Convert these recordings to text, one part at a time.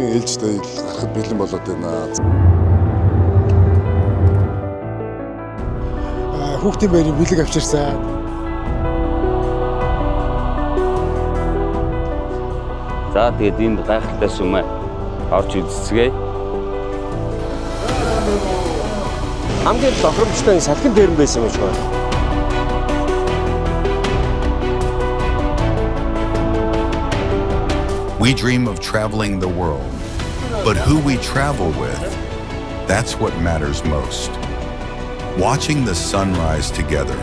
Монголын ээлжтэй гарахад бэлэн болоод байна. Хүүхдийн байрын бэлэг авчирсан. За тэгээд энд гайхалтай сүмээ орж үзцгээе. Хамгийн тохиромжтой салхин дээрэн байсан юм шиг байна. We dream of traveling the world, but who we travel with, that's what matters most. Watching the sunrise together,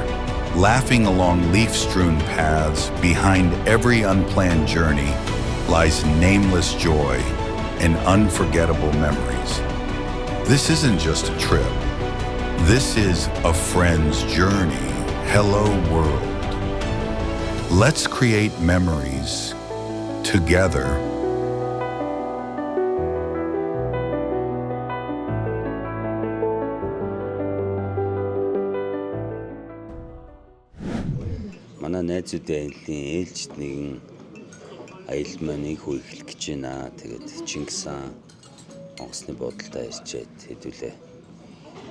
laughing along leaf-strewn paths, behind every unplanned journey lies nameless joy and unforgettable memories. This isn't just a trip. This is a friend's journey. Hello, world. Let's create memories together. Манай найзуудын аяллаа ээлжид нэгэн аялал маань их үе эхлэх гэж байна. Тэгээд Чингис хаан онгоцны бодолтой ирчээд хэдүүлээ.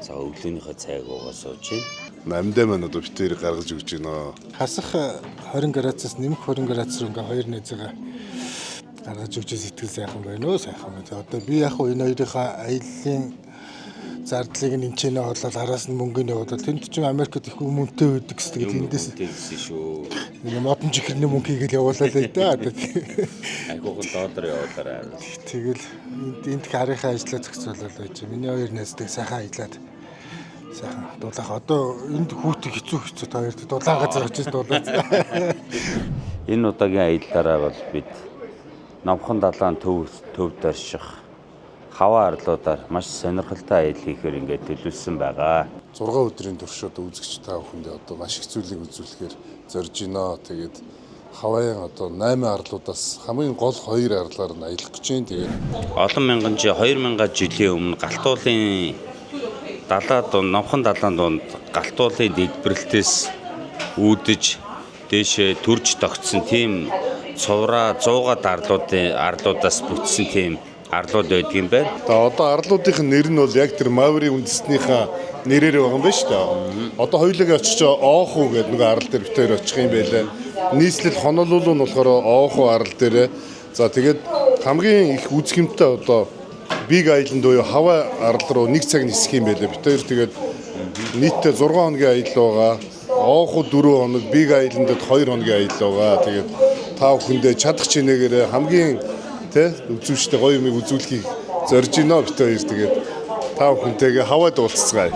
За өглөөнийхөө цайг уугаа сууж байна. Намдаа маань одоо битээр гаргаж өгч байна. Хасах 20 градусаас нэмэх 20 градус руу ингээ хоёр найзгаа гаргаж өгч сэтгэл сайхан байна уу сайхан байна. Одоо би яг энэ хоёрынхаа аяллаа зардлыг нь ч нэ болоод араас нь мөнгөний бодол тэнд чинь Америкт их өмнөтэй байдаг гэсэн эндээс тэгсэн шүү. нэг модон чихэрний мөнгө хийгээл явуулаа л да. Айгуухан доодор явуулаарай. Тэгэл энд харийнхаа ажлаа зохицуулаад байж. Миний хоёр найздаг сайхан аялаад сайхан дулаах. Одоо энд хүүтэг хэцүү та хоёрт дулаан газар очиж дулаад. Энэ удаагийн аяллаараа бол бид Номхон далайн төвд орших хаваа арлуудаар маш сонирхолтой аялал хийхээр ингээд төлөвлөсөн байгаа. 6 өдрийн турш одоо үзэгч та бүхэндээ одоо маш их зүйлийг үзүүлэхээр зорж байна. Тэгээд Хавайын одоо 8 арлуудаас хамгийн гол 2 арлаар нь аялах гэж байна. Тэгээд Олон мянган 2000 жилийн өмнө галтуулын далаа дунд Номхон далайн дунд галтуулын дэлбэрэлтээс үүдэж дээшээ төрж тогтсон тийм цувраа 100 арлуудаас бүтсэн тийм арлууд байдаг юм байна. одоо арлуудын нэр нь бол яг тэр Маври үндэстнийхээ нэрээр байгаа юм байна шүү дээ. Одоо хоёулаа очиж Ооху гэдэг нэг арал дээр битээр очих юм байлаа. Нийслэл Хонолулу нь болохоор Ооху арал дээр. За тэгээд хамгийн их үзэхэмтэй одоо Big Island буюу Хавай арал руу 1 цаг нисэх юм байлаа. Битээр тэгээд нийтдээ 6 хоногийн аялал байгаа. Ооху 4 хоног, Big Island-д 2 хоногийн аялал байгаа. Тэгээд та бүхэндээ чадах чинээгээр хамгийн үзүүштэй гоё юмыг үзүүлэхийг зорж байна бит хоёр. Тэгээд та бүхэнтэйгээ Хавайд уулзцгаая.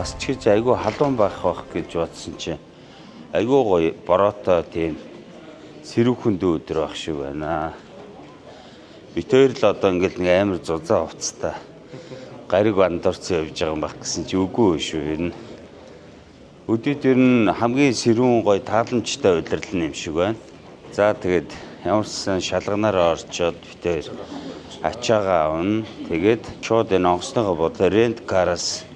Бас ч гэж айгүй халуун байх гэж бодсон чинь айгүй гоё бороотой тийм сэрүүхэндөө өдөр байх шиг байна. Бид хоёр л одоо ингээл нэг амар зузаан уцтай гариг андуурсан явж байгаа юм байх гэсэн чи үгүй шүү энэ. Өдөрт ер нь хамгийн сэрүүн гоё тааламжтай удирдал юм шиг байна. За тэгээд ямар ч сан шалганаараа орчоод бид хоёр ачаагаа авна. Тэгээд шууд энэ онгоцныхоо бодлоо рент караас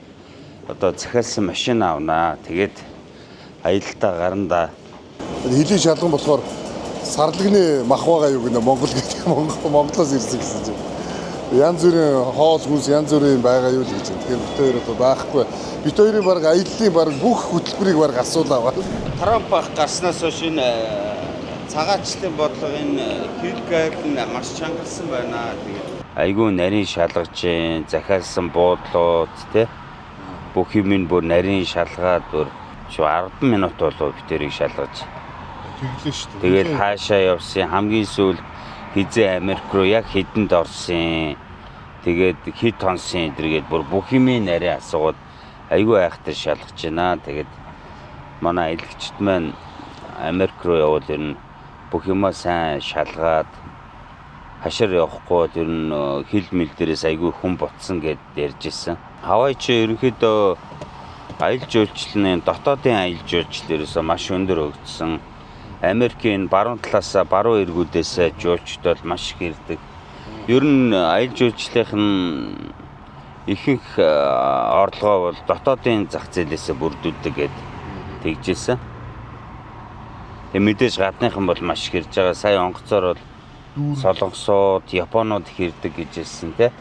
одоо захиалсан машин авнаа. Тэгээд аялалтаа гарна. Хэлийн шалган болохоор сарлагны мах байгаа юу гэнэ Монгол гэдэг Монголоос ирсэн гэсэн чинь. Янз бүрийн хоол хүнс янз бүрийн байгаа юу л гэж байна. Тэгэхээр бид хоёр одоо байхгүй. Бид хоёрын баг аяллаа баг бүх хөтөлбөрийг баг асуулаа. Трамп гарснаас хойш энэ цагаачлалын бодлогын хэрэгэл нь маш чангалсан байна. Тэгээд айгүй нарийн шалгаж, захиалсан буудлууд тий бүх юм нь бүр нарийн шалгаад бүр 10 минут болов бид тэрийг шалгаж. Тэглээ шүү дээ. Тэгээд хаашаа явсан хамгийн сүүл хизээ Америк руу яг хэдэнд орсон. Тэгээд хэд тонсын эдэргээд бүр бүх юмын нарийн асуугаад айгүй айхтар шалгаж байна. Тэгээд манай аялагчд маань Америк руу явбал ер нь бүх юмаа сайн шалгаад хашир явахгүй ер нь хил мэл дээрээс айгүй хүн ботсон гэд ярьж ирсэн. Хавай чи ерөнхийдөө аялал жуулчлалын дотоодын аялал жуулчлал ерөөсөө маш өндөр хөгжсөн. Америкийн баруун талаас баруун эргүүдээс жуулчдод маш их ирдэг. Ер нь аялал жуулчлалын ихэнх орлогоо бол дотоодын зах зээлээс бүрдүүлдэг гэд тэгжсэн. Тэг мэдээж гадныхан бол маш их ирж байгаа. Сая онгоцоор бол Солонгосууд, Японууд их ирдэг гэжсэн те.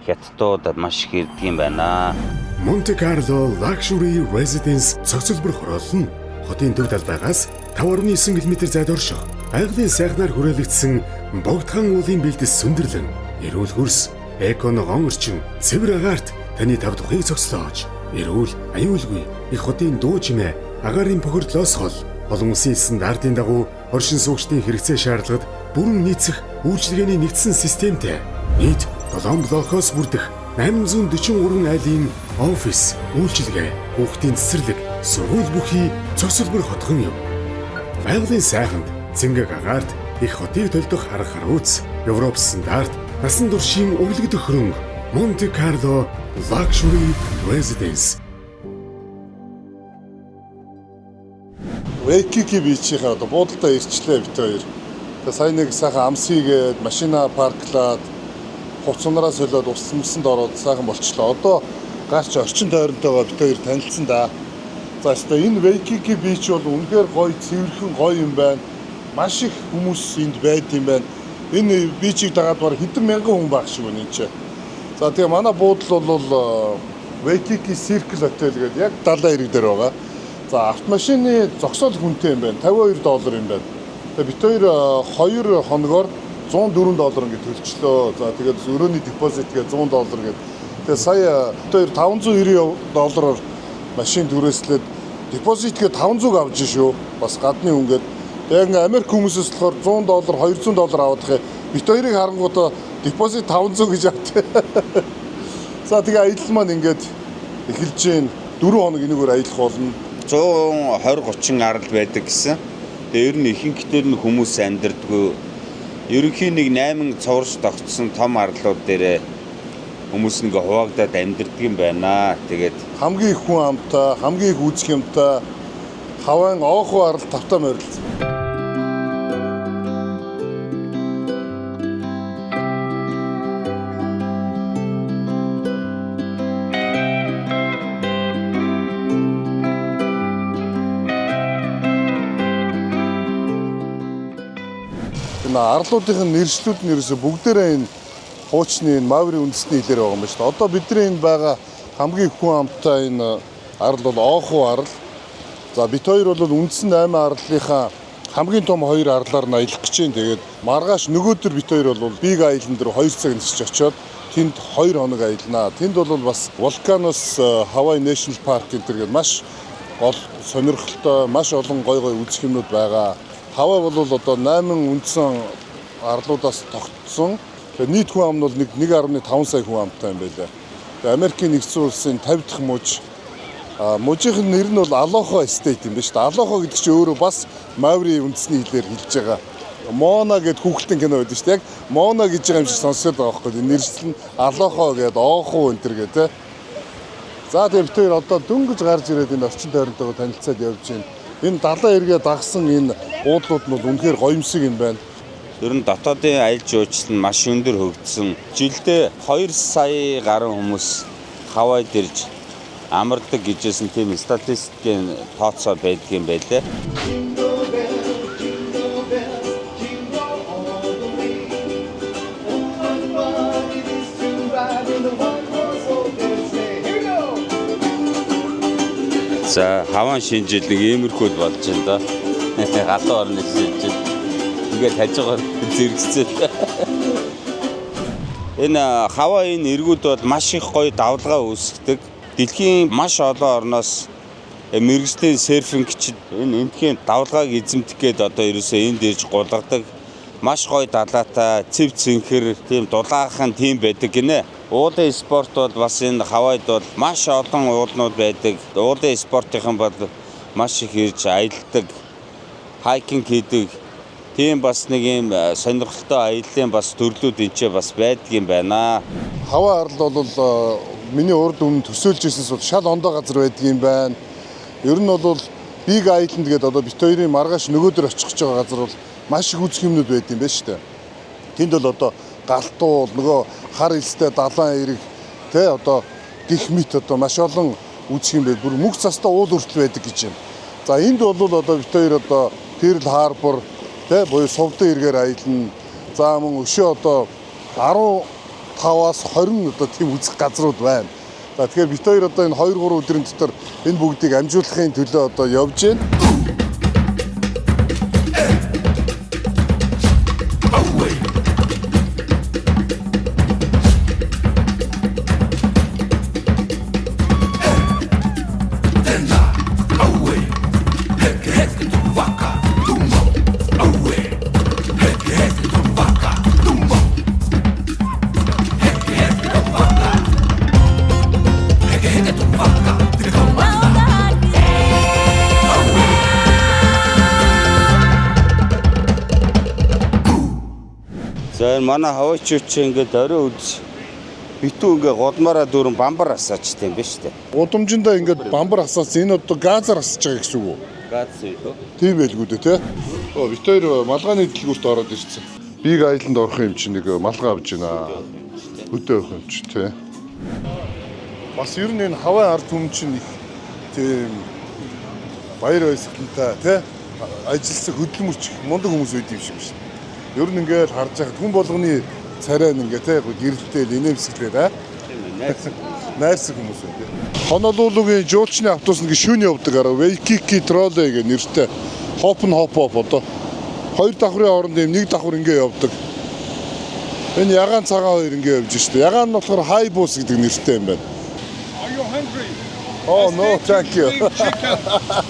Хятадууд маш их ирдэг юм байна. Monte Carlo Luxury Residence цогцлбор хороол нь хотын төв талбайгаас 5.9 км зайд орших. Байгалийн сайхнаар хүрээлэгдсэн богдхан уулын бэлдэс сүндэрлэн, эрүүл хөрс, эконогон орчин, цэвэр агаарт таны тав тухыг цогцлоож, эрүүл, аюулгүй их хотын дуу чимээ, агаарын бохирдлоос хол, олон улсын стандартын дагуу оршин суугчдын хэрэгцээ шаардлагад бүрэн нийцэх үйлчилгээний нэгдсэн системтэй. Нийт 7 блокоос бүрдэх 843 айлын офис, үйлчилгээ, хүүхдийн цэцэрлэг, сургууль бүхий цогцлбор хотхон юм. Байгалийн сайханд цэнгэг агаарт их хотыг толдох арга харууц, Европ стандарт насан туршийн өвлөгдөх хөрөнгө Monte Carlo Luxury Residence. Waikiki Beach-ийн одоо буудалтай ирчлээ бид хоёр. Тэгээ сая нэг сайхан амсыгээд машина парклаад хувцснараас солиод усмсанд ороод сайхан болчлоо. Одоо гарч орчин тойронтойгоо бид хоёр танилцсан да. За өстой энэ Waikiki Beach бол үнэхээр гоё, цэвэрхэн гоё юм байна. Маш их хүмүүс энд байд юм байна. Энэ бичиг дагаад баг хэдэн мянган хүн байх шиг байна энэ ч. За тэгээ манай буудал бол Waikiki Circle Hotel гэдэг яг далайн ирэг дээр байгаа. За автомашины зогсоол хүнтэй юм байна. $52 юм байна. Тэгээ бид хоёр 2 хоногоор $104 ингэ төлчлөө. За тэгээд өрөөний депозит гээ $100 гэдэг. Тэгээ сая бид хоёр $590 машин түрээслээд депозит гээ $500 авч шүү. Бас гадны үнгээд. Яг Америк хүмүүсээс болохоор $100, $200 авах юм. Бид хоёрыг харангуудаа депозит $500 гэж авт. За тэгээ аялал маань ингээд эхэлж гин 4 хоног энэгээр аялах болно. 120-30 арал байдаг гэсэн. Тэгээ ер нь ихэнхдээ нь хүмүүс амьдардгүй. Ерөнхийн нэг 8 цувраж тогтсон том арлууд дээр хүмүүс ингээ хуваагдаад амьдэрдэг юм байна. Тэгээд хамгийн их хүн амтай, хамгийн их үзэх юмтай хавайн оохоо арал тавтаа морилсон. Арлуудын нэршлүүд нь ерөөсө бүгдээрээ энэ хуучны энэ Маври үндэсний хэлээр байгаа юм байна шүү дээ. Одоо бидний энэ байгаа хамгийн хүн амтай энэ арал бол Ооху арал. За бид хоёр бол үндсэн 8 арлынхаа хамгийн том 2 арлаар нь аялах гэж байна. Тэгээд маргааш нөгөөдөр бид хоёр бол Big Island руу 2 цаг нисэж очиод тэнд 2 хоног аялнаа. Тэнд бол бас Volcanoes Hawaii National Park гэдэг маш гол сонирхолтой, маш олон гой үзэх юмнууд байгаа. Хавай бол одоо 8 үндсэн арлуудаас тогтсон. Тэгээ нийт хүн ам нь бол 1.5 сая хүн амтай юм байлаа. Тэгээ Америкийн нэгдсэн улсын 50 дахь мужи. Мужийн нэр нь бол Aloha State юм байна шүү дээ. Aloha гэдэг чинь өөрөө бас Maori үндэсний хэлээр хэлж байгаа. Moana гэдэг хүүхэлдэйн кино байдаг шүү дээ. Яг Moana гэж байгаа юм шиг сонсоод байгаа байхгүй. Нэршил нь Aloha гэдэг Ооху энэ төр гэдэг. За тэгээ бид хоёр одоо дөнгөж гарч ирээд энэ орчин тойронтойгоо танилцаад явж байна. Энэ далайн эргээ дагсан энэ буудлууд нь бол үнэхээр гоёмсог юм байна. ер нь дотоодын аялал жуулчлал нь маш өндөр хөгжсөн. Жилдээ 2 сая гаруй хүмүүс Хавайд ирж амардаг гэжсэн тийм статистикийн тооцоо байдаг юм байлээ. За хаваан шинжил нэг иймэрхүүд болж байна да. Галуу орны шинжил. Ингээд хажуугаар зэрэгцээ. Энэ хаваан эргүүд бол маш их гоё давлгаа үүсгдэг. Дэлхийн маш олон орноос мэргэжлийн серфингчид энэ энтхийн давлгааг эзэмдэх гээд одоо ерөөсөө энд ирж гулгадаг. Маш гоё далаатай, цэв цэнхэр, тийм дулаахан тийм байдаг гинэ. Уулын спорт бол бас энэ Хавайд бол маш олон уулнууд байдаг. Уулын спортынхан бол маш их ирж аялдаг, хайкинг хийдэг. Тийм бас нэг юм сонирхолтой аяллаа бас төрлүүд энэ ч бас байдаг юм байна. Хаваа арал бол миний урд өмнө төсөөлж ирсэнс бол шал ондоо газар байдаг юм байна. Ер нь бол Big Island гэдэг одоо бит хоёрын маргааш нөгөөдөр очих гэж байгаа газар бол маш их үзэх юмнууд байд юм байна шүү дээ. Тэнд бол одоо галтуул, нөгөө хар элстэй далайн эрэг, тэ одоо гих мэт одоо маш олон үзэх юм байд. Бүр мөх цастаа уул хүртэл байдаг гэж юм. За энд бол одоо бит хоёр одоо Pearl Harbor, тэ буюу Сувдын эргээр аялна. За мөн өшөө одоо 15-аас 20 одоо тийм үзэх газрууд байна. За тэгэхээр бит хоёр одоо энэ 2-3 өдрийн дотор энэ бүгдийг амжуулахын төлөө одоо явж байна. За манай хаваачууд чи ингээд орой үз битүү ингээ голмаараа дөрөн бамбар асаачтай юм ба штэ. Удамжиндаа ингээд бамбар асаасан энэ одоо газар асаж байгаа гэсэн үг үү? Газ үү? Тийм байлгүй дээ тий. Бит хоёр малгааны дэлгүүрт ороод ирсэн. Big Island орох юм чинь нэг малгай авж байна. Хөдөө авах юм чи тий. Бас ер нь энэ хаваа ард түмэн чинь их тийм баяр баясгалантай тий. Ажилсаг хөдөлмөрч мундаг хүмүүс байд юм шиг байна. Ер нь ингээд харж байгаа хүн болгоны царай нь ингээд тий гэрэлтэй инээмсэглээд найрсаг хүмүүс үү. Honolulu-гийн жуулчны автобус нэг шөнө явдаг араа Waikiki Trolley гэх нэртэй хоп одоо хоёр давхрын оронд юм нэг давхар ингээд явдаг. Энэ ягаан цагаан хоёр ингээд явж штэ. Ягаан нь болохоор high bus гэдэг нэртэй юм байна. Are you hungry? Oh no, thank you. Chicken.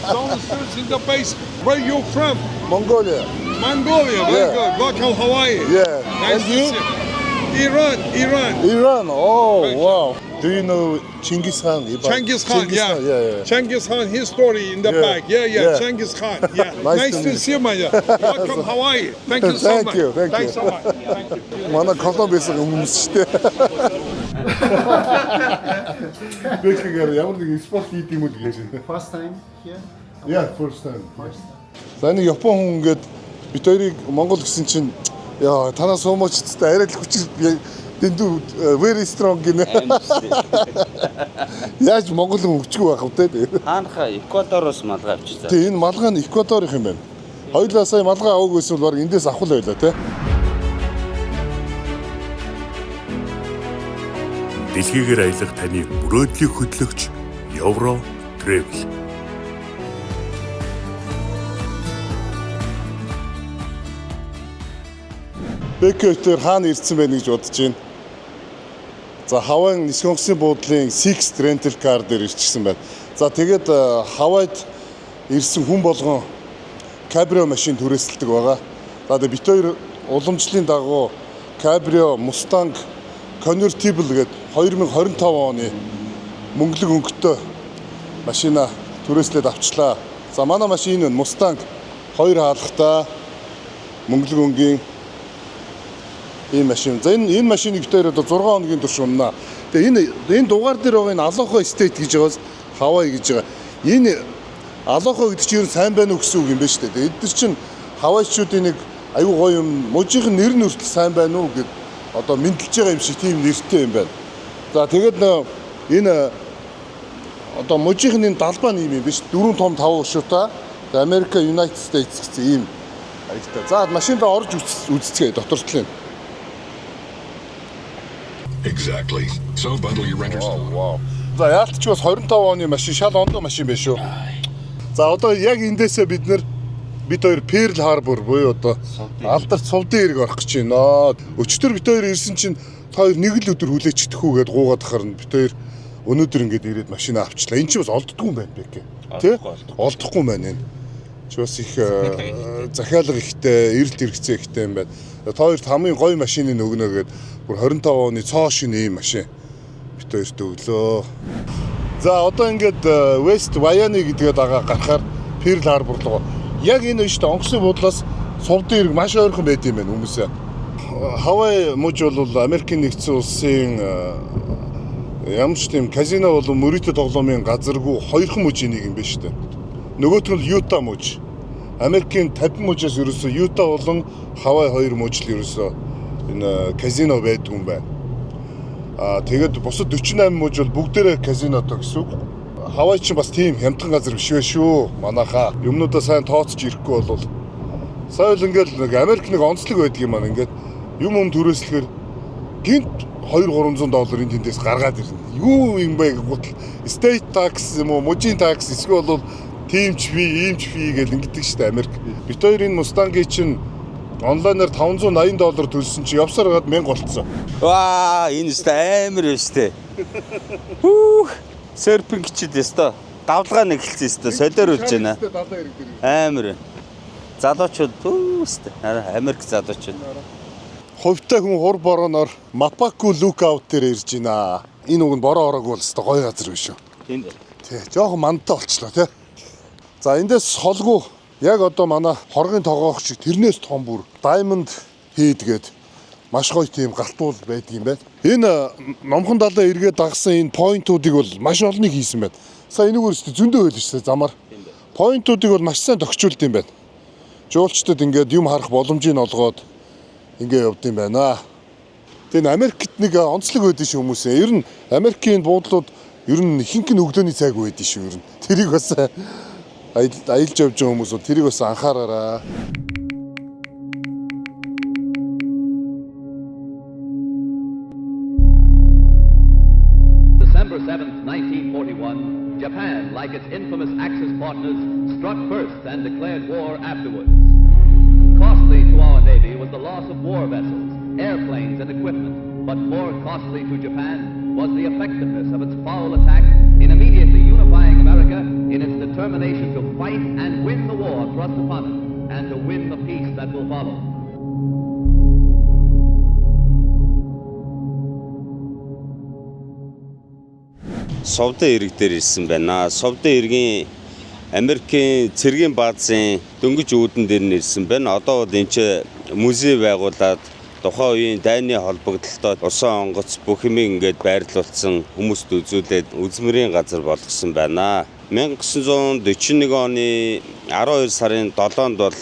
Downstairs in the base. Where you from? Mongolia. Mongolia. Very Yeah. good. Welcome Hawaii. Yeah. Nice And to you? see you. Iran. Iran. Oh, Right. wow. Do you know Genghis Khan? Genghis Khan. Yeah. Genghis Khan. His story in the Yeah. back. Yeah. Yeah. Genghis Khan. Yeah. Nice nice to to meet see you, man. Welcome Hawaii. Thank you so Thank much. you, thank Thanks you. so much. Thank you. Манай Колумбиас хүмүүс шүү дээ. Бэкгээр ямар нэг спорт хийх юм уу гэж байна. First time here. Yeah, first time. За нэг Япон хүн ингээд бит хоёрыг Монгол гэсэн чинь яа танаас сумаач цтай арай л хүчил дэндүү very strong гинэ. Яаж Монгол хүн хүчгүй байх вэ те? Хаанха Эквадороос малгай авчихсан. Тэ энэ малгай нь Эквадорын юм байна. Хоёулаа сая малгай аваагүй эсвэл баг эндээс авах л байлаа те. Дэлхийгээр аялах таны мөрөөдлийг хөтлөгч Euro Travel. Бэкэтер хаана ирсэн байх гэж бодож байна. За Хавайн нисэх онгоцны буудлын Sixth Rental Car дээр ирчихсэн байна. За тэгээд Хавайд ирсэн хүн болгон кабрио машин түрээсэлдэг байгаа. За тэгээд бит хоёр уламжлалын дагуу кабрио Mustang Convertible гэдэг 2025 оны мөнгөлөг өнгөтэй машина түрээслээд авчлаа. За манай машин нь Mustang 2 хаалгатай мөнгөлөг өнгийн ийм машин. За энэ машиныг бит хоёр одоо 6 хоногийн турш уннаа. Тэгээ энэ дугаар дээр байгаа энэ Алохо Estate гэж байгаас Hawaii гэж байгаа. Энэ Алохо гэдэг чинь сайн байна уу гэсэн үг юм байна шүү дээ. Эдгээр чинь Хавайчуудын нэг аюу гоё юм, мужийн нэр нь хүртэл сайн байна уу гэд одоо мэдлж байгаа юм шиг тийм нэртэй юм байна. За тэгээд энэ одоо мужийн энэ далбаа нэм юм биш 4 том 5 ушуутай Америка United States гэсэн ийм аягтай. За машинд орж үзцгээе дотортлын. Exactly. So bundle your renters. Wow. За яалтч бас 25 оны машин шал ондоо машин байна шүү. За одоо яг эндээсээ бид хоёр Pearl Harbor буюу одоо алдарт Сувдын эрэг орох гэж байна. Өчтөр бид хоёр ирсэн чинь та хоёр нэг л өдөр хүлээчихдэх үү гэдээ гуугаад харна. Бид хоёр өнөөдөр ингэж ирээд машина авчлаа. Энд чи бас олддгүй юм байна бэ? Тэ? Олдохгүй юм байна энэ. Чи бас их захиалга ихтэй, эрэлт хэрэгцээ ихтэй юм байна. Та хоёрт хамгийн гоё машиныг өгнө гэдэг бүр 25 оны цоо шинэ ийм машин бид хоёрт өглөө. За одоо ингээд West Wyoming гэдгээд байгаа гарахаар Pearl Harbor руу. Яг энэ үедээ онгоцны буудлаас Сувдын эрэг маш ойрхон байд юм байна хүмүүсээ. Хавай мужи бол Америкийн нэгдсэн улсын ямар ч тийм казино болон мөрөөдө тоглоомын газаргүй хоёрхан мужийн нэг юм байна шүү дээ. Нөгөөх нь Юта муж. Америкийн 50 мужаас ерөөсөө Юта болон Хавай хоёр мужил ерөөсөө энэ казино байдаг юм байна. Тэгээд бусад 48 мужи бол бүгдээрээ казинотой гэсэн үг. Хавай ч бас тийм хямдхан газар биш вэ шүү. Манайхаа юмнуудаа сайн тооцож ирэхгүй бол соёл ингээл нэг Америк нэг онцлог байдаг юм аа. Ингээд юм төрөөслөхөр гинт $200-300 тэндээс гаргаад ирнэ. Юу юм бэ гутал state tax юм уу, мужийн tax эсвэл бол тиймч фи, иймч фи гэл ингэдэг шүү дээ Америк. Бид хоёр энэ Mustang-ийг чинь онлайнаар $580 төлсөн чи явсаар гад 1000 болцсон. Ваа, энэ өстэй амар байна штэ. Хүү, серпинг чид өстой. Давлгаа нэг хэлсэн өстой, солиор үлж байна. Амар. Залуучууд өстой. Америк залуучууд. Ховтой хүн хур борооноор Mapaku Lookout дээр ирж байна. Энэ үг нь бороо ороогүй бол өстой гоё газар биш үү? Тийм дээ. Тий, жоохон мандтай болчлоо тий. За эндээс холгүй яг одоо манай хоргийн тогоох шиг тэрнээс том бүр Diamond Head гээд маш гоё тийм галтуул байдаг юм байна. Энэ номхон далаа эргээд дагсан энэ point-уудыг бол маш олныг хийсэн байна. Сая энийг өөрөөсөө зөндөө байлж шээ замаар. Point-уудыг бол маш сайн тохижуулд юм байна. Жуулчдад ингээд юм харах боломжийг олгоод ингээд явд юм байна. Тэгээ Америкт нэг онцлог байдаг шүү хүмүүсээ. Ер нь Америкийн буудлууд ер нь ихэнх нь өглөөний цайг байдаг шүү ер нь. Тэрийг бас аялж явж байгаа хүмүүс тэрийг бас анхаараарай. December 7th, 1941, Japan, like its infamous Axis partners, struck first and declared war afterwards. Costly to our Navy was the loss of war vessels, airplanes and equipment, but more costly to Japan was the effectiveness of its foul attack in immediately unifying America in its determination to fight and win the war thrust upon it, and to win the peace that will follow. Сувдын эрэг дээр ирсэн байна. Сувдын эргийн Америкийн цэргийн баазын дөнгөж үүдэн дээр нь ирсэн байна. Одоо бол энэ ч музей байгуулад тухайн үеийн дайны холбогдлолтой усан онгоц бүх юм ингээд байрлуулсан хүмүүст үзүүлээд үзмэрийн газар болгосон байна. 1941 оны 12 сарын 7-нд бол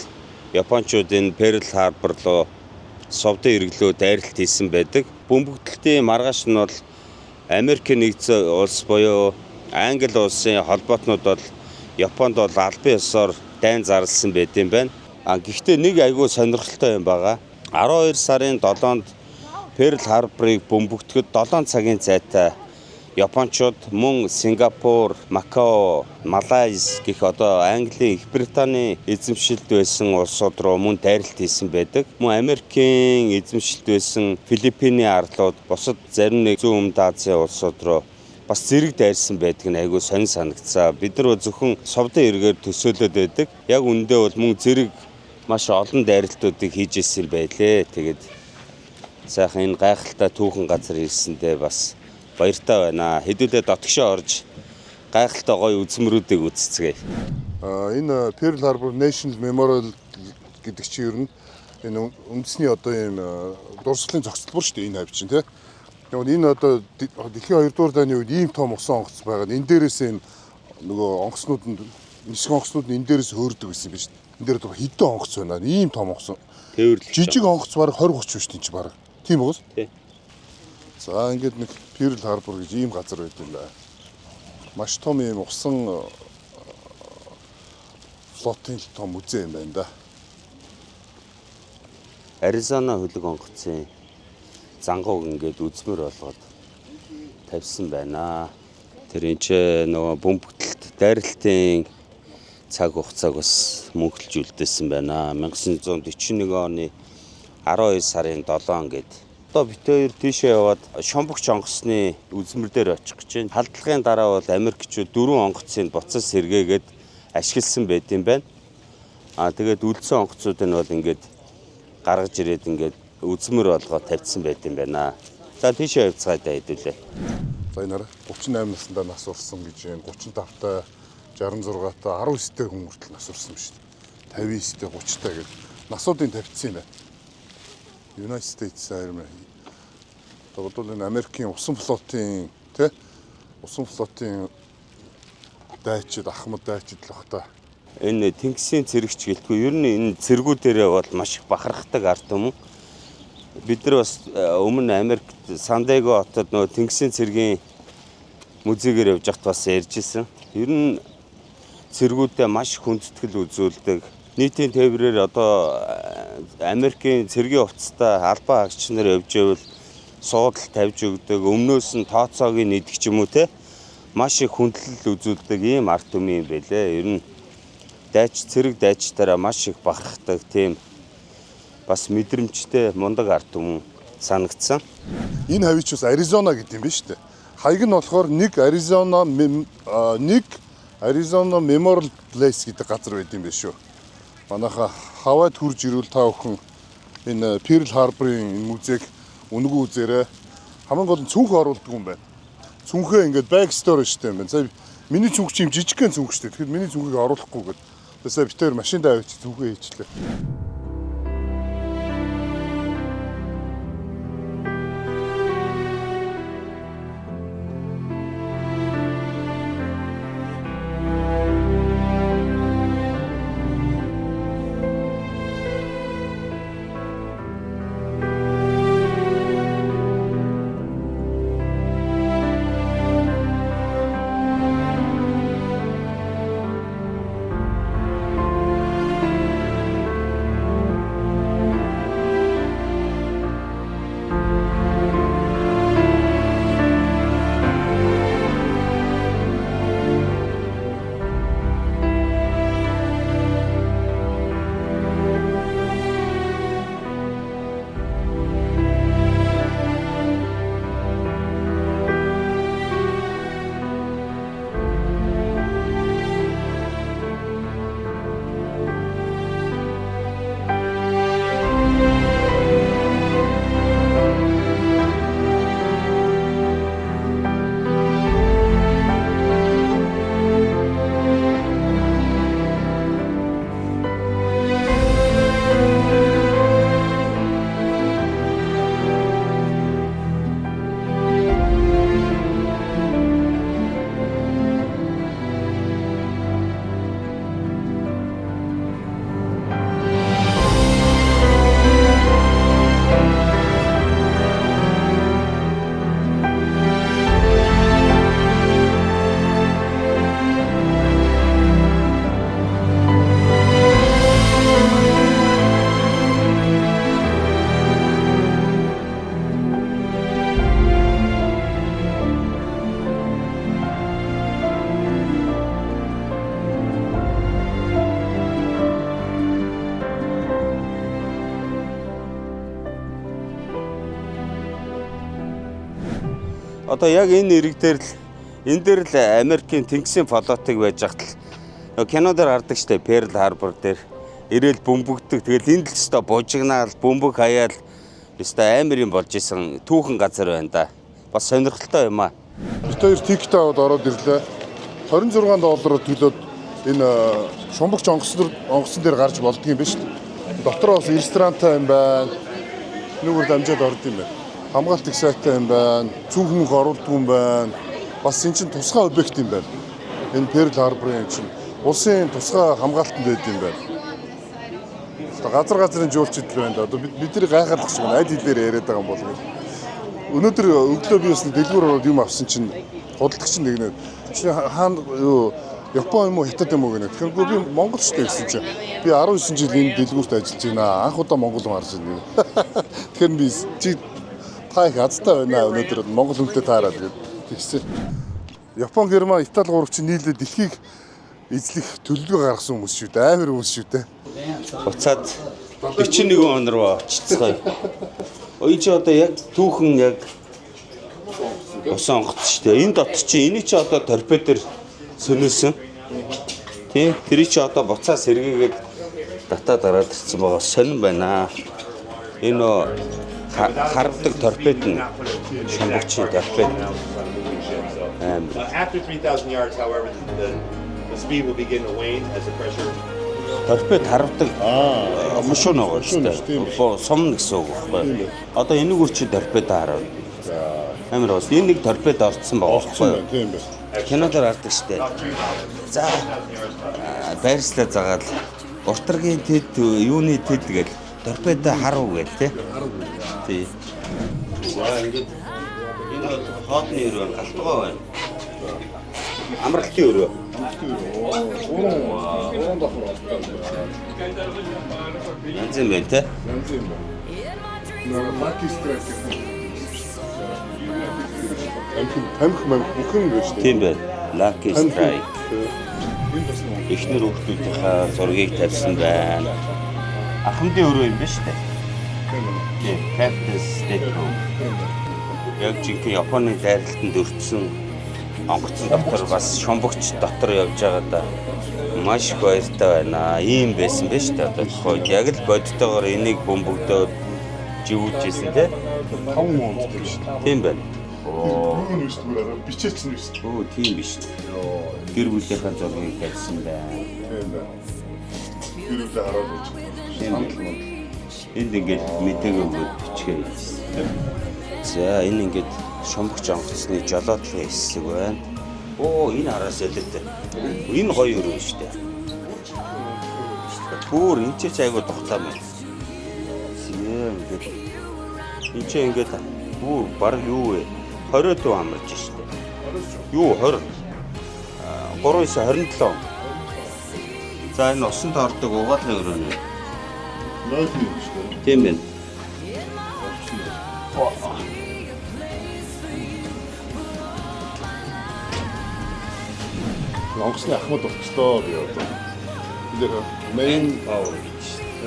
Япончуудын Pearl Harbor руу Сувдын эреглөө дайралт хийсэн байдаг. Бөмбөгдөлтийн маргааш нь бол Америкийн нэгдсэн улс буюу Англи улсын холбоотнууд бол Японд бол албан ёсоор дайн зарласан байт юм байна. Гэхдээ нэг айгүй сонирхолтой юм байгаа. 12 сарын 7-нд Pearl Harbor-ыг бөмбөгдөхөд 7 цагийн зайтай Япончууд мөн Сингапур, Макао, Малайз гэх одоо Английн Их Британий эзэмшилд байсан улсууд руу мөн дайралт хийсэн байдаг. Мөн Америкийн эзэмшилд байсан Филиппиний арлууд бусад зарим нэг зүүн өмнөд Азийн улсууд руу бас зэрэг дайрсан байдаг нь айгүй сонир санагцсан. Бид нар зөвхөн Сувдын эрегээр төсөөлөд байдаг. Яг үндэ бол мөн зэрэг маш олон дайралтуудыг хийж ирсэн байлээ. Тэгээд сайхан энэ гайхалтай түүхэн газар ирсэндээ бас баяртай байна. Хэдүүлээ дотгошоо орж гайхалтай гоё үзмрүүдийг үзцгээе. Энэ Pearl Harbor National Memorial гэдэг чинь ер нь энэ үндэсний одоо ийм дурсгалын зохицол шүү дээ энэ хавь чинь тий. Энэ одоо дэлхийн 2 дугаар дайны үед ийм том усан онгоц байгаа. Энэ дээрээс энэ нөгөө онгоцнууд нь нисэх онгоцнууд нь энэ дээрээс хөөрдөг гэсэн юм биш. Энэ дээр одоо хэдэн онгоц байна. Ийм том онгоц. Тээвэрлэж. Жижиг онгоц бараг 20-30 биш тийм чи бараг. Тийм үү? Тий. За ингээд нэг Pearl Harbor гэж ийм газар байт юм байна. Маш том ийм усан флотын том музей юм байна да. Аризона хөлөг онгоцын зангууг ингээд үзмэр болгоод тавьсан байна. Тэр энэ ч нөгөө бөмбөгдөлт дайралтын цаг хугацааг бас мөнгөлжүүлдсэн байна. 1941 оны 12 сарын 7 гээд одоо бид хоёр тийшээ яваад Шомбогч онгоцны үзмэр дээр очих гэж байна. Халдлагын дараа бол Америкчууд 4 онгоцыг буцаж сэргээгээд ашигласан байт юм байна. Тэгээд үлдсэн онгоцууд нь бол ингээд гаргаж ирээд ингээд үзмэр болгоод тавьсан байт юм байна. За тийшээ явцгаадаа хэдүүлээ. За энэ 38 наснда нас урсан гэж байна. 35-та 66-та 19-тэй хүн хүртэл нас урсан шүү дээ. 59-тэй 30-тай гэж насуудын тавьчихсан юм байна. United States Army. Тэгвэл энэ Америкийн усан флотын усан флотын дайчид Ахмад дайчид л бах та. Энэ тэнгисийн цэрэгч гэлтгүй ер нь энэ цэргүүдэрээ бол маш их бахархдаг ард түмэн. Бид нар бас өмнө Америкт Сан-Диего хотод нөгөө тэнгисийн цэргийн музейгээр явж байхад бас ярьжсэн. Ер нь цэргүүдээ маш их хүндэтгэл үзүүлдэг. Нийтийн тээврээр одоо Америкийн цэргийн хувцастай албан хаагч нар явж байвал суудал тавьж өгдөг. Өмнөөс нь тооцоог нэгдэг ч юм уу те. Маш их хүндлэл үзүүлдэг ийм ард түмэн юм байлээ. Ер нь цэрэг дайчтараа маш их бахархдаг тийм бас мэдрэмжтэй мундаг ард түмэн санагдсан. Энэ хавьч бас Аризона гэдэг юм байна шүү дээ. Хаяг нь болохоор нэг Arizona Memorial Place гэдэг газар байт юм байна шүү. Манайха Хавайд хурж ирвэл та бүхэн энэ Pearl Harbor-ын энэ музейг үнэгүй үзээрэй. Хамгийн гол нь цүнх оруулдаг юм байна. Цүнхээ ингээд back story штэ юм байна. За миний цүнх чим жижигхэн цүнх штэ. Тэгэхээр миний цүнхийг оруулахгүй гээд. Тэсээ битээр машиндаа авчиж цүнхээ хийчлээ. Одоо яг энэ ирэг дээр л Америкийн тэнгисийн флотыг байж хат л кино дээр хардаг штэ Pearl Harbor дээр ирээл бөмбөгдөг. Тэгэл энд л өстой бужигнаал бөмбөг хаяал өстой амар юм болж исэн түүхэн газар байна да. Бас сонирхолтой юм аа. Бид хоёр тикет аваад ороод ирлээ. $26 төлөөд энэ Шомбогч онгоцон дээр гарч болдго юм байна шүү дээ. Дотор бас ресторантай юм байна. Нүгэр дамжаад орд юм байна. Хамгаалт их сайтай юм байна. Цүнх мөнх оруулдаг юм байна. Бас энэ чинь тусгай объект юм байна. Энэ Pearl Harbor-ын чинь улсын тусгай хамгаалтанд байд юм байна. Газрын жуулчид л байна да. Одоо бид нэр гайхалах шиг аль хэлээр яриад байгаа юм бол. Өнөөдөр өглөө би бас дэлгүүр ороод юм авсан чинь худалдагч нэгнээ чи хаана юу Япон юм уу Хятад юм уу гэнэ. Тэгэхээр би Монгол ч гэсэн чинь би 19 жил энэ дэлгүүрт ажиллаж байна. Анх удаа Монгол хүн харж байна. Тэгэхээр би чи та их азтай байна өнөөдөр Монгол хүнтэй таараад тэгсэн. Япон, Герман, Итали гурвч нийлээд дэлхийг эзлэх төлөвлөгөө гаргасан хүмүүс шүү дээ. Амар хүмүүс шүү дээ. Буцаад 41 он руу очицгаая. Ой чи одоо яг түүхэн яг усан онгоц шүү дээ. Энэ дот чи эний чи одоо торпедээр сөнөөсөн. Тий, тэр чи одоо буцаа сэргээгээд татаад гараад ирсэн байгаа сонирн байна. Энэ харвдаг торпед нь шамбагчийн торпед. After 3,000 yards, however, the speed will begin to wane as the pressure. Торпед харвдаг машин байгаа шүү дээ. Сум гэсэн үг байхгүй. Одоо энэ үрчи торпед харав. Амар бас энэ нэг торпед орцсон байгаа байхгүй. Тийм байна. Кинодор хардаг шүү дээ. За байрслаа загаад уртаргийн тэд юуны тэд тэгэл торпед харав гээл тий. Тий. За ингээд энэ хоодны өрөө галтгаа байна. Амралтын өрөө. Янз юм байна тий. Тамхи бүхэн гэж шүү дээ. Тийм байна. Lucky Strike. Эхнэр хүүхдүүдийнхээ зургийг тавьсан байна. Ахмадын өрөө юм байна шүү дээ. Тийм, Cactus State Road. Яг жинхэнэ Японы дайралтанд өртсөн онгоцон дотор бас шумбагч дотор явж байгаа да маш их баяртай байна. Ийм байсан байна шүү дээ. Одоо тухайд яг л бодтойгоор энийг бөмбөгдөөд живүүлжсэн те. 5 онд тийм шүү дээ. Тийм байна. Юу нь шүү дээ. Бичээч нь шүү дээ. Оо тийм биш. Гэр бүлийнхээ зургийг тавьсан байна. Тийм байна. Гэр бүлээ хараад байж. Энд ингээд мэдээг өгөөд бичгээ хийсэн. За энэ ингээд шумбагч онгоцны жолоодлын хэсэг байна. Оо энэ араас ялэлтэй. Энэ гоё өрөө шүү дээ. Бүр энэ ч айгуу тухтаа байна. Тийм ингээд энэ ч ингээд бүр баг юу вэ? 20 дуу амарч шүү дээ. Юу 20? 3-27. За энэ усан тоордог угаалгын өрөө нэ. Нойд юм шүү дээ. Тийм байна. Онгоцны ахмад болчлоо би одоо. Тэр main power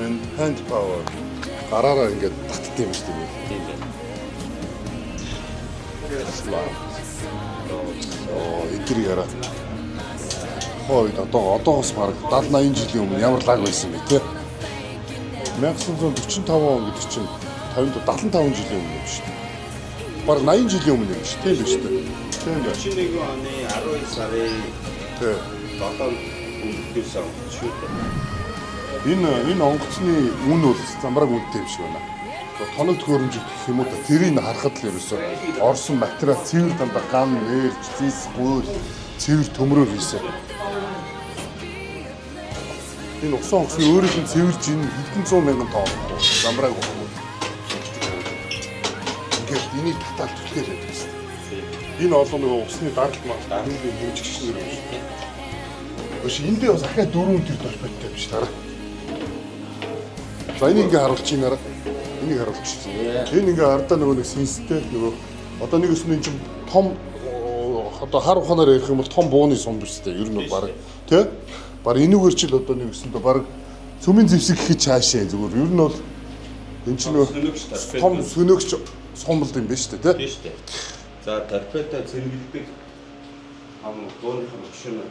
and hand power гараараа ингээд татдаг юм шүү дээ. Тийм байна. Эдрийг хараа. Хойд одоогоос бараг 70-80 жилийн өмнө ямар лаг байсан бэ те? 1945 он гэдэг чинь 75 жилийн өмнө юм шүү дээ. Бараг 80 жилийн өмнө юм шүү. Тийм биш үү? Тийм байна. 91 оны 12 сарын Тэ. 7-нд үлдээсэн шүү дээ. Энэ онгоцны үн бол замбрааг үнэтэй юм шиг байна. Тоног төхөөрөмж гэх юм уу та тэрийг харахад л ерөөсөө орсон материал цэвэр дандаа гам, нээлж, зис, гуйл, цэвэр төмрөөр хийсэн. Энэ усан онгоцны өөрийнх нь цэвэрж энэ хэдэн 100 мянган тонн замбрааг өгөх. Ингээд энийг татаад түлхээд байдаг гэсэн. Энэ олон нэг усны даралт маань хамгийн хэмжигчнэр юм шүү дээ. Өш эндээ бас ахаа 4 төр торпедтэй биш дараа. За энийг ингээ харуулж ийнараа. Энийг харуулж байна. Энэ ингээ ардаа нөгөө нэг синстэй нөгөө одоо нэг өснө чинь том одоо хар ухаанаар ярих юм бол том бууны сум биш үү? Ер нь баг тий? Баг энүүгээр ч л одоо нэг өсөндөө баг цөмийн зэвсэг гэхэд цаашаа зүгээр. Ер нь бол энэ чинь нөгөө том сөнөөгч сумлд юм биш үү? Тий? Тийм шүү дээ. За торпедо зэрэгэлдэг дууныхаа машинууд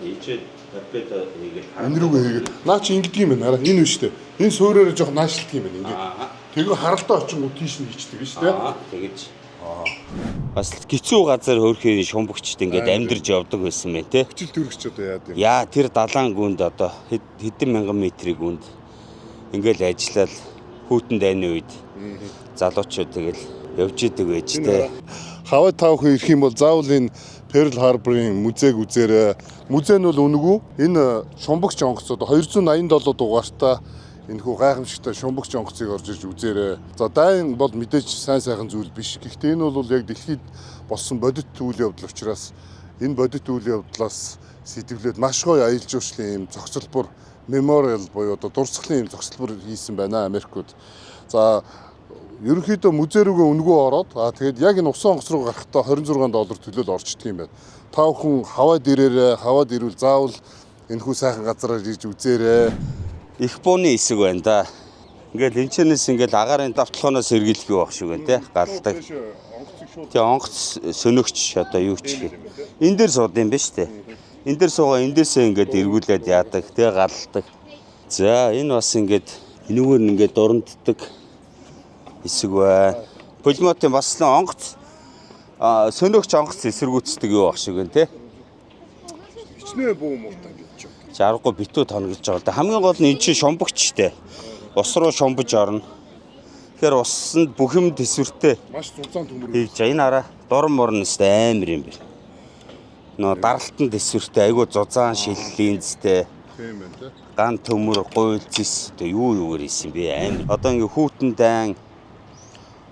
нийчээд торпедо хийгээд энэ рүүгээ хийгээд наа чи ингэдэг юм байна. Хараа энэ биш үү? Энэ суураараа жоох наашилдаг юм байна ингээд. Тэгээ харалтаа очингууд тийш нь хийчдэг шүү дээ. Тэгэж. Бас гизүү газар хөөрхийн шумбагчд ингээд амьдарч явдаг байсан мэн те. Хичил төрөгч одоо яад юм. Яа тэр далайн гүнд одоо хэдэн мянган метрийн гүнд ингээд ажиллаад хүүтэн дайны үед залуучууд тэгэл явж идэг байж те. Хаваа таах ирэх юм бол заавал энэ Pearl Harbor-ын музейг үзээрэй. Музей нь бол үнэгүй энэ шумбагч онгоцод 287 дугаартай энэхүү гайхамшигтай шумбагч онгоцыг орж иж үзээрэй. За дайн бол мэдээж сайн сайхан зүйл биш. Гэхдээ энэ бол яг дэлхийд болсон бодит үйл явдал учраас энэ бодит үйл явдлаас сэтгэлээд маш гоё аялал жуулчлалын юм зохицолбор memorial буюу одоо дурсгалын юм зохицолбор хийсэн байна Америкууд. За ерөнхийдөө музей рүүгээ өнгөө ороод тэгээд яг энэ усан онгоц руу гарахдаа $26 төлөөл орчдөг юм байна. Та бүхэн хаваад ирээрээ, хаваад ирвэл заавал энэхүү сайхан газараар ирж үзээрэй. Их бууны хэсэг байна да. Ингээл энэчнээс ингээл агарын давталханоос сэргийлэх юу байх шиг байна те. Галдаг. Тэгээ онгоц сөнөгч одоо юу ч гэх. Энэ дээр сууд юм ба штэ. Энэ дээр суугаа эндээсээ ингээд эргүүлээд яадаг те галдаг. За энэ бас ингээд энүүгээр ингээд дуранддаг хэсэг байна. Пулемотын бас л онгоц сөнөгч онгоц эсэргүүцдэг юу байх шиг байна те. Хичнээн буу муутай гэж байна. 60 битүү тоногдож байгаа л да. Хамгийн гол нь эн чинь шомбогчтэй. Ус руу шомбож орно. Тэгэхээр усанд бүх юм төсвөртэй. Маш зузаан төмөр. Хийж энэ араа дуран морн өстэй амар юм байна. Нөө даралтан төсвөртэй айгуу зузаан шиллэлийн зтэй. Тийм байна те. Ган төмөр гуйл зис одоо юу юугаар ийсэн бэ амар. Одоо ингээ хүүтэн дан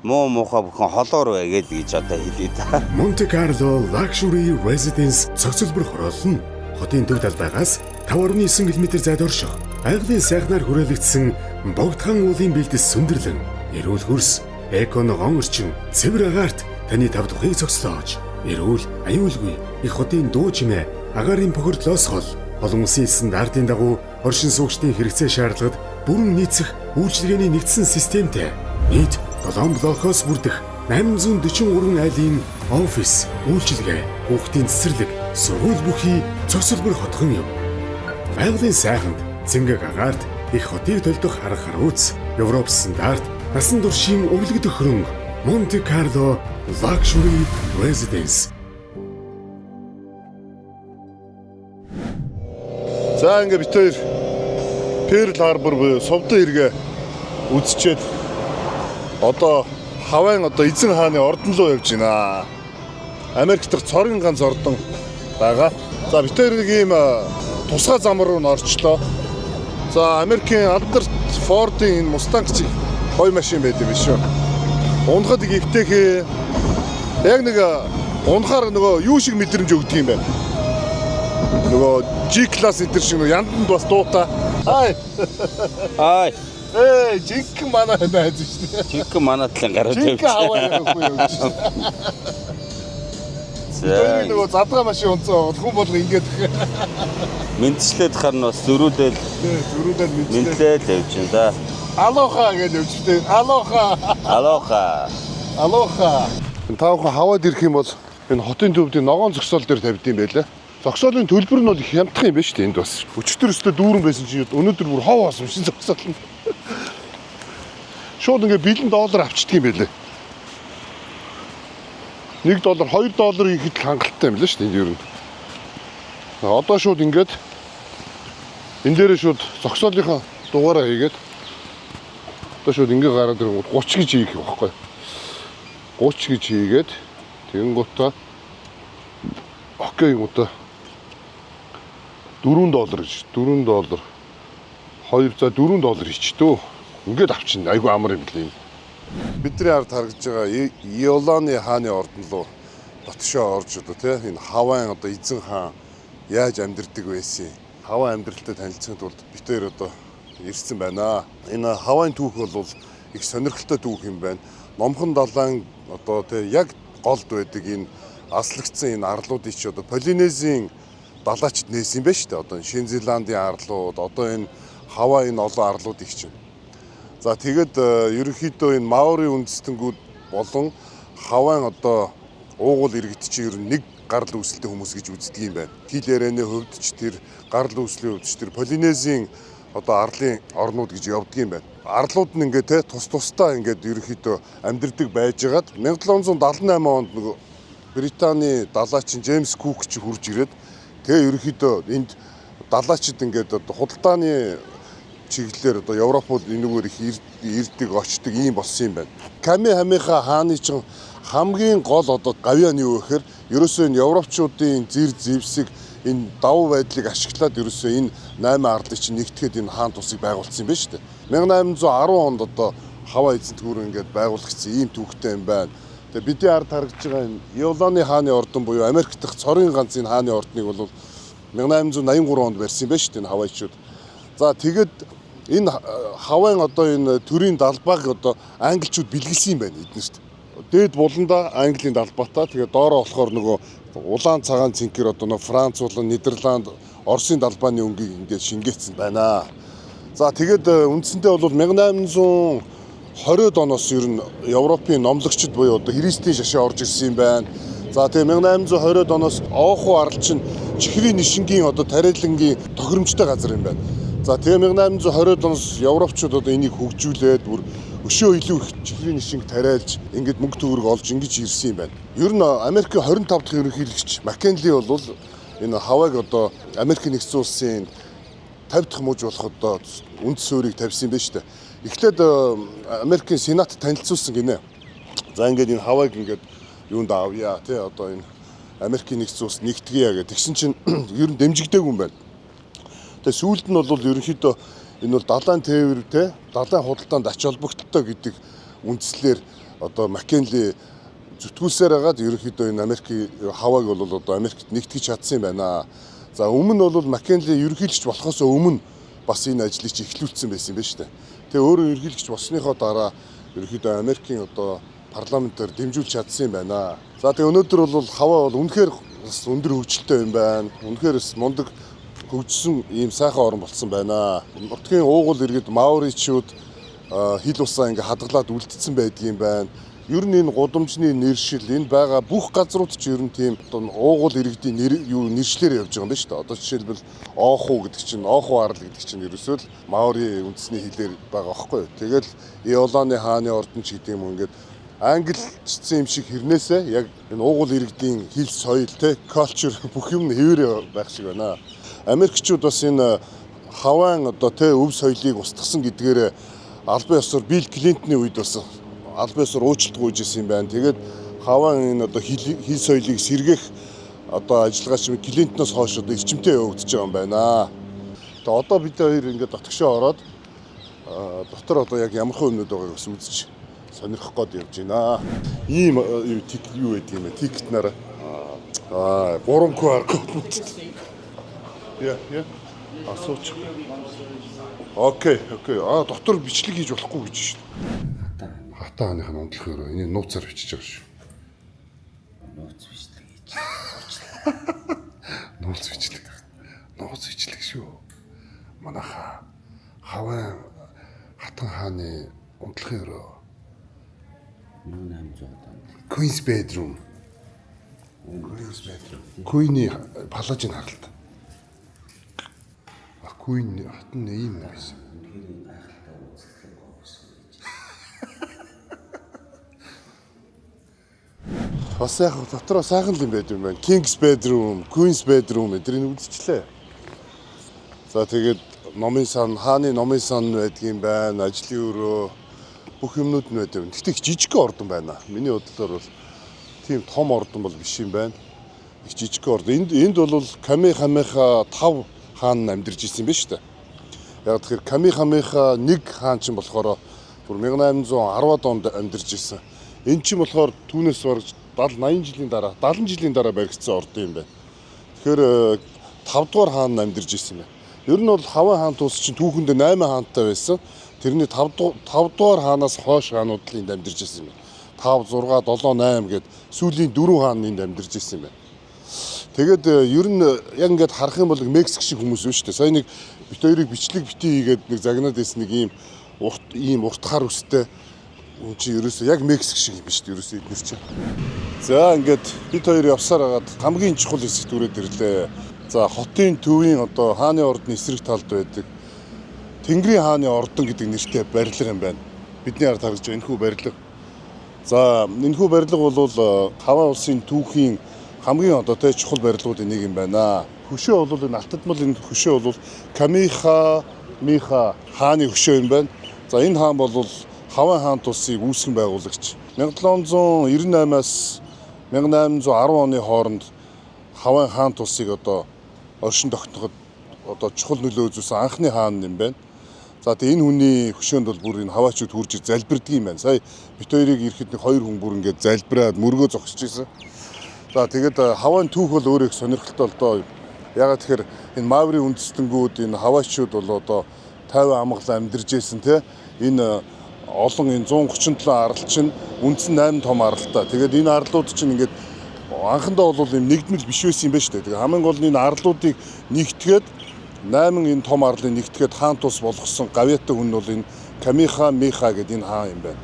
муу муухай бүхэн холоор бай гэж одоо хэлээ та. Monte Carlo Luxury Residence цогцлбор хороолно. Хотын төв талбайгаас 5.9 км зайд орших. Айглын сайхнаар хүрээлэгдсэн богдхан уулын бэлдэс сүндэрлэн, эрүүл хөрс, эко ногоон орчин, цэвэр агаарт таны тав тухыг цогцлоож, эрүүл, аюулгүй их хотын дуу чимээ, агарын бохирдлоос хол, олон улсын стандартын дагуу оршин суугчдын хэрэгцээ шаардлагад бүрэн нийцэх үйлчилгээний нэгдсэн системтэй. Нийт 7 блокоос бүрдэх 843 айлын офис, үйлчилгээ, хүүхдийн цэцэрлэг, сургууль бүхий цогцлбор хотхон юм. Айглын сайханд цэнгэг агаарт их хотыг төлдөх арга харууц, Европ стандарт, насан туршийн өвлөгдөх хөрөнгө Monte Carlo Luxury Residence. За ингээ бид хоёр Pearl Harbor буюу Совдон эргээ үзчихэд одоо Хавайн одоо эзэн хааны ордон руу явж байна. Америк дахь цорын ганц ордон байгаа. За бид хоёр нэг ийм тусгай зам руу орчлоо. За Америкийн алдар Ford-ын энэ Mustang чиг гоё машин байд юм биш үү? Унахад гихтэйхээ яг нэг унахаар нөгөө юу шиг мэдрэмж өгдөг юм байна. Нөгөө G-class энэ шиг янданд бас дуута. Хай. Ай. Жинк манай найз шүү дээ. Жинк манай талын гараад Жинк аваа явахгүй юу гэж. За нөгөө задгаа машин унцсан хүн бол ингэж мэдчлээд харна бас зөрүүлээд мэдлээд явж байна да. Алоха гэж явжтэй. Алоха. Та бүхэн хаваад ирэх юм бол энэ хотын төвдийн ногоон зогсоол дээр тавьдсан байлаа. Зогсоолын төлбөр нь бол их хямдхан юм байна шүү дээ энд бас. Өчтөр өстө дүүрэн байсан чинь өнөөдөр бүр хов болсон шин зогсоол нь. Шууд ингээ бэлэн доллар авчдаг юм байлаа. $1, $2 ихэд хангалттай юм л шүү дээ энэ ер нь. Одоо шууд ингээд энэ дээрээ шууд зогсоолынхаа дугаараа хийгээд одоо шууд ингээ гараад ирэнгүүт 30 гэж хийх юм баггүй. 30 гэж хийгээд тэгэнгүүтээ окей юм уу $4 гэж $4 2 за $4 хийчдөө. Ингээд авчихна. Айгу амар юм лээ. Бидний ард харагдж байгаа Иоланы хааны ордон руу дотшоо орж одоо тий энэ Хавайн одоо эзэн хаан яаж амьдэрдэг байсан. Хавайн амьдралтай танилцахын тулд бид хоёр одоо ирсэн байна. Энэ Хавайн түүх бол их сонирхолтой түүх юм байна. Номхон далайн одоо тий яг голд байдаг энэ аслагдсан энэ арлуудыг чи одоо Полинезийн далаачд нээсэн юм байна шүү дээ. Одоо Шинэ Зеландийн арлууд, одоо энэ Хавай энэ олон арлуудыг чинь. За тэгэд ерөнхийдөө энэ Маори үндэстэнгүүд болон Хавайн одоо уугуул иргэд чи ер нь нэг гарал үүсэлтэй хүмүүс гэж үздэг юм байна. Хил ярианы хувьд ч тэр гарал үүслийн хувьд ч тэр Полинезийн одоо арлын орнууд гэж явдаг юм байна. Арлууд нь ингээд те тус тусдаа ингээд ерөнхийдөө амьдэрдэг байжгаад 1778 онд нөгөө Британий далаачин Джеймс Кук ч хурж ирээд тэгээ ерөнхийдөө энд далаачид ингээд одоо худалдааны чиглэлээр одоо Европууд энэгээр их ирдэг очдог ийм болсон юм байна. Камихамеха хааны чинь хамгийн гол одоо гавьяа нь юу гэхээр ерөөсөө энэ европчуудын зэр зэвсэг энэ давуу байдлыг ашиглаад ерөөсөө энэ 8 арлыг чинь нэгтгэхэд энэ хаан тусыг байгуулсан юм байна шүү дээ. 1810 онд одоо Хавай эзэнт гүрэн ингээд байгуулагдсан ийм түүхтэй юм байна. Тэгээ бидний ард харагдж байгаа энэ Иоланы хааны ордон буюу Америк дахь цорын ганц энэ хааны ордныг бол 1883 онд барьсан юм байна шүү дээ энэ хавайчууд. За тэгээд энэ Хавайн одоо энэ төрийн далбааг одоо англичууд бэлгэлсэн юм байна эднэрт. Дээд буланда Английн далбаатай тэгээд доороо болохоор нөгөө улаан цагаан цэнхэр одоо нөө Франц болон Нидерланд, Оросын далбааны өнгийг ингээд шингээсэн байна. За тэгээд үндсэндээ бол 1820-д оноос ер нь Европын номлогчд буюу одоо христийн шашаа орж ирсэн юм байна. За тэгээд 1820-д оноос Ооху арал чинь чихрийн нишингийн одоо тариалангийн тохиромжтой газар юм байна. За тэгээд 1820-д оноос европчууд одоо энийг хөгжүүлээд бүр өшөө илүү их чихрийн нишинг тариалж ингээд мөнгө төгрөг олж ингэж ирсэн юм байна. Ер нь Америкийн 25 дахь ерөнхийлөгч Маккенли бол энэ Хавайг одоо Америкийн нэгдсэн улсын 50 дахь мужи болох одоо үнд суурийг тавьсан юм байна шүү дээ. Эхлээд Америкийн Сенат танилцуулсан гинэ. За ингээд энэ Хавайг ингээд юунд авъя тий одоо энэ Америкийн нэгдсэн улс нэгтгэе гэдэг. Тэгсэн чинь ер нь дэмжигдээгүй юм байна. Тэгээ сүүлд нь бол ерөнхийдөө энэ бол далайн тээвэр тий далайн худалдаанд ач холбогдолтой гэдэг үндслээр одоо Маккенли зүтгүүлсээр хагаад ерөнхийдөө энэ Америкийн Хавайг бол одоо Америкт нэгтгэж чадсан юм байна. За өмнө нь бол Маккенли ерөнхийлөгч болохоос өмнө бас энэ ажлыг эхлүүлсэн байсан юм байна шүү дээ. Тэгээ өөрөө ерөнхийлөгч болсныхоо дараа ерөнхийдөө Америкийн одоо парламентээр дэмжүүлж чадсан юм байна. За тэгээ өнөөдөр бол Хавай бол үнэхээр өндөр хөгжилтэй юм байна. Үнэхээр мундаг хөгжсөн ийм сайхан орн болсон байна. Нутгийн уугуул иргэд мауричууд хил усаа ингээ хадгалаад үлдсэн байдгийм байна. Ер нь энэ гудамжны нэршил энэ байгаа бүх газрууд ч ер нь тийм одоо уугуул иргэдийн нэршлэр явж байгаа юм байна шүү дээ. Одоо жишээлбэл Ооху гэдэг чинь Ооху арал гэдэг чинь ерөөсөө л Маори үндэсний хэлээр байгаа байхгүй юу. Тэгэл Иоланы хааны ордон ч гэдэг юм ингээд англичсан юм шиг хэрнээсээ яг энэ уугуул иргэдийн хэл соёл те culture бүх юм хэвээр байх шиг байна. Америкчууд бас энэ Хавайн одоо те өв соёлыг устгасан гэдгээр албан ёсоор Билл Клинтоны үед бас албан ёсоор уучлалт гуйж ирсэн юм байна. Тэгээд Хавайн энэ одоо хэл соёлыг сэргээх одоо ажиллагаа чинь Клинтоноос хойш одоо эрчимтэй явагдаж байгаа юм байна. Тэгээд одоо бид хоёр ингээд дотгошоо ороод дотор одоо яг ямархан өмнөд байгааг бас үзэж сонирхох гээд явж байна. Ийм юу гэдэг юм бэ? Тикет нараа 3 QR код. Я. Асууч. Окей. Дотор бичлэг хийж болохгүй гэж шүү дээ. Хатаа ханых нь унтлахаар энэ нууцаар бичиж байгаа шүү. Нууц бичлэг хийж. Нууц бичлэг шүү. Манайха Хавай хатан хааны унтлахаар Нүүн 800 дон. Queen's bedroom. Queen-ий палажийн харалт. Queen хатан ийм байсан. Бас яг дотроо сайхан л юм байд юм байна. King's bedroom, Queen's bedroom эдрийг үзчихлээ. За тэгээд номын сан, хааны номын сан байдгийн байна, ажлын өрөө бүх юмнууд нь байдаг. Гэхдээ жижиг ордон байна. Миний бодлоор бол тийм том ордон бол биш юм байна. Их жижиг ордон. Энд бол Камехамеха 5 хаан амьдарч ирсэн юм байна шүү дээ. Яг тэгэхээр Камехамеха 1 хаан чинь болохоор бүр 1810-ад онд амьдарч ирсэн. Энэ чинь болохоор түүнээс бараг 70-80 жилийн дараа 70 жилийн дараа баригдсан ордон юм байна. Тэгэхээр 5 дугаар хаан амьдарч ирсэн байна. Ер нь бол Хавай хаан тус чинь түүхэнд 8 хаантай байсан. Тэрний 5 дугаар хаанаас хойш хаанууд л энд амьдарч ирсэн юм байна. 5, 6, 7, 8 гэд сүүлийн 4 хаан энд амьдарч ирсэн юм байна. Тэгээд ер нь яг ингээд харах юм бол Мексик шиг хүмүүс байна шүү дээ. Сая нэг бит хоёрыг бичлэг битий хийгээд нэг загнаад байсан нэг ийм урт хар үстэй үн чи ерөөсөө яг Мексик шиг юм биш үү ерөөсөө эднэр чинь. За ингээд бит хоёр явсаар хагаад хамгийн чухал хэсэгт үрээд ирлээ. За хотын төвийн одоо хааны ордны эсрэг талд байдаг Тэнгэрийн хааны ордон гэдэг нэртэй барилга юм байна. Бидний ард харагдж байгаа энэхүү барилга. За энэхүү барилга бол Хавай улсын түүхийн хамгийн одоо тэ чухал барилгуудын нэг юм байна. Хөшөө бол энэ алтадмал энэ хөшөө бол Камехамеха хааны хөшөө юм байна. За энэ хаан бол Хавай хаан тусыг үүсгэн байгуулагч. 1798-аас 1810 оны хооронд Хавай хаан тусыг одоо оршин тогтноход одоо чухал нөлөө үзүүлсэн анхны хаан юм байна. За тэгээ энэ хүний хөшөөнд бол бүр энэ хаваачууд хурж залбирдаг юм байна. Сая бит хоёрыг ирэхэд нэг 2 хүн бүр ингээд залбираад мөргөө зогсож ирсэн. За тэгээд Хавайн түүх бол өөрөө их сонирхолтой л доо. Ягаад тэгэхээр энэ Маори үндэстэнгүүд энэ хаваачууд бол одоо 50 амгалан амьдарч байсан те. Энэ олон энэ 137 арал чинь үндсэн 8 том аралтай. Тэгээд энэ арлууд чинь ингээд анхандаа бол юм нэгдмэл биш байсан юм байна шүү дээ. Тэгээ хамгийн гол нь энэ арлуудыг нэгтгээд 8 энэ том арлыг нэгтгээд хаан тус болгосон гавьяатай хүн бол энэ Камиха Миха гэдэг энэ хаан юм байна.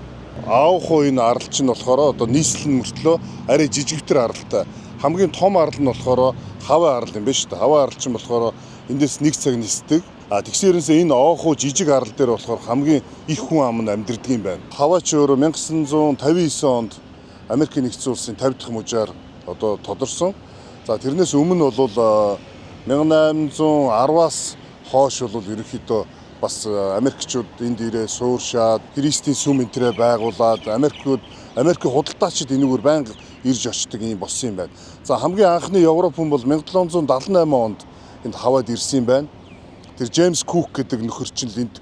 Аавхуу энэ арал чинь болохоор одоо нийслэл мөртлөө арай жижигтэр аралтай. Хамгийн том арал нь болохоор хаваа арал юм байна шүү дээ. Хаваа арал чинь болохоор эндээс 1 цаг нисдэг. Тэгсээрэнсээ энэ оохуу жижиг арал дээр болохоор хамгийн их хүн ам нь амьдардаг юм байна. Хаваа ч өөрөө 1959 онд Америкийн нэгдсэн улсын 50 дахь мужаар одоо тодорсон. За тэрнээс өмнө бол 1810-аас хойш бол ерөнхийдөө бас Америкчууд энд ирээ сууршаад Христийн сүм энтрээ байгуулад Америкийн худалдаачид энэгээр байнга ирж очдог юм болсон юм байна. За хамгийн анхны Европ хүн бол 1778 онд энд хаваад ирсэн юм байна. Тэр Джеймс Кук гэдэг нөхөр чинь энд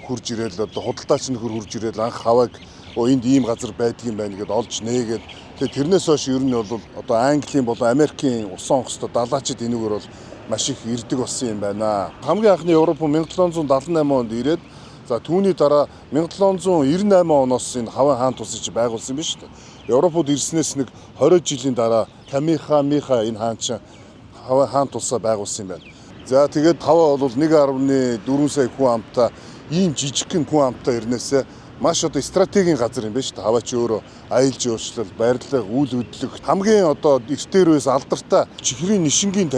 хурж ирээл одоо худалдаач нөхөр хурж ирээл анх хавааг энд ийм газар байдаг юм байна гэдээ олж нээгээд тэгээ тэрнээс хойш ер нь бол одоо Английн болон Америкийн усан онгоцтой далаачид энэгээр бол маш их ирдэг болсон юм байна. Хамгийн анхны Европ 1778 онд ирээд за түүний дараа 1798 оноос энэ хаваа хаан тусыг байгуулсан юм байна шүү дээ. Европод ирснээс нэг 20 жилийн дараа Камиха Миха энэ хаан чинь хаваа хаан тусаа байгуулсан юм байна. За тэгээд хаваа бол 1.4 сая хүн амтай ийм жижигхэн хүн амтай ирнээсээ маш одоо стратегийн газар юм байна шүү дээ. Хаваа ч өөрөө аялал жуулчлал, барилга, үйл хөдлөх хамгийн одоо эртнэрээс алдартай чихрийн нишингийн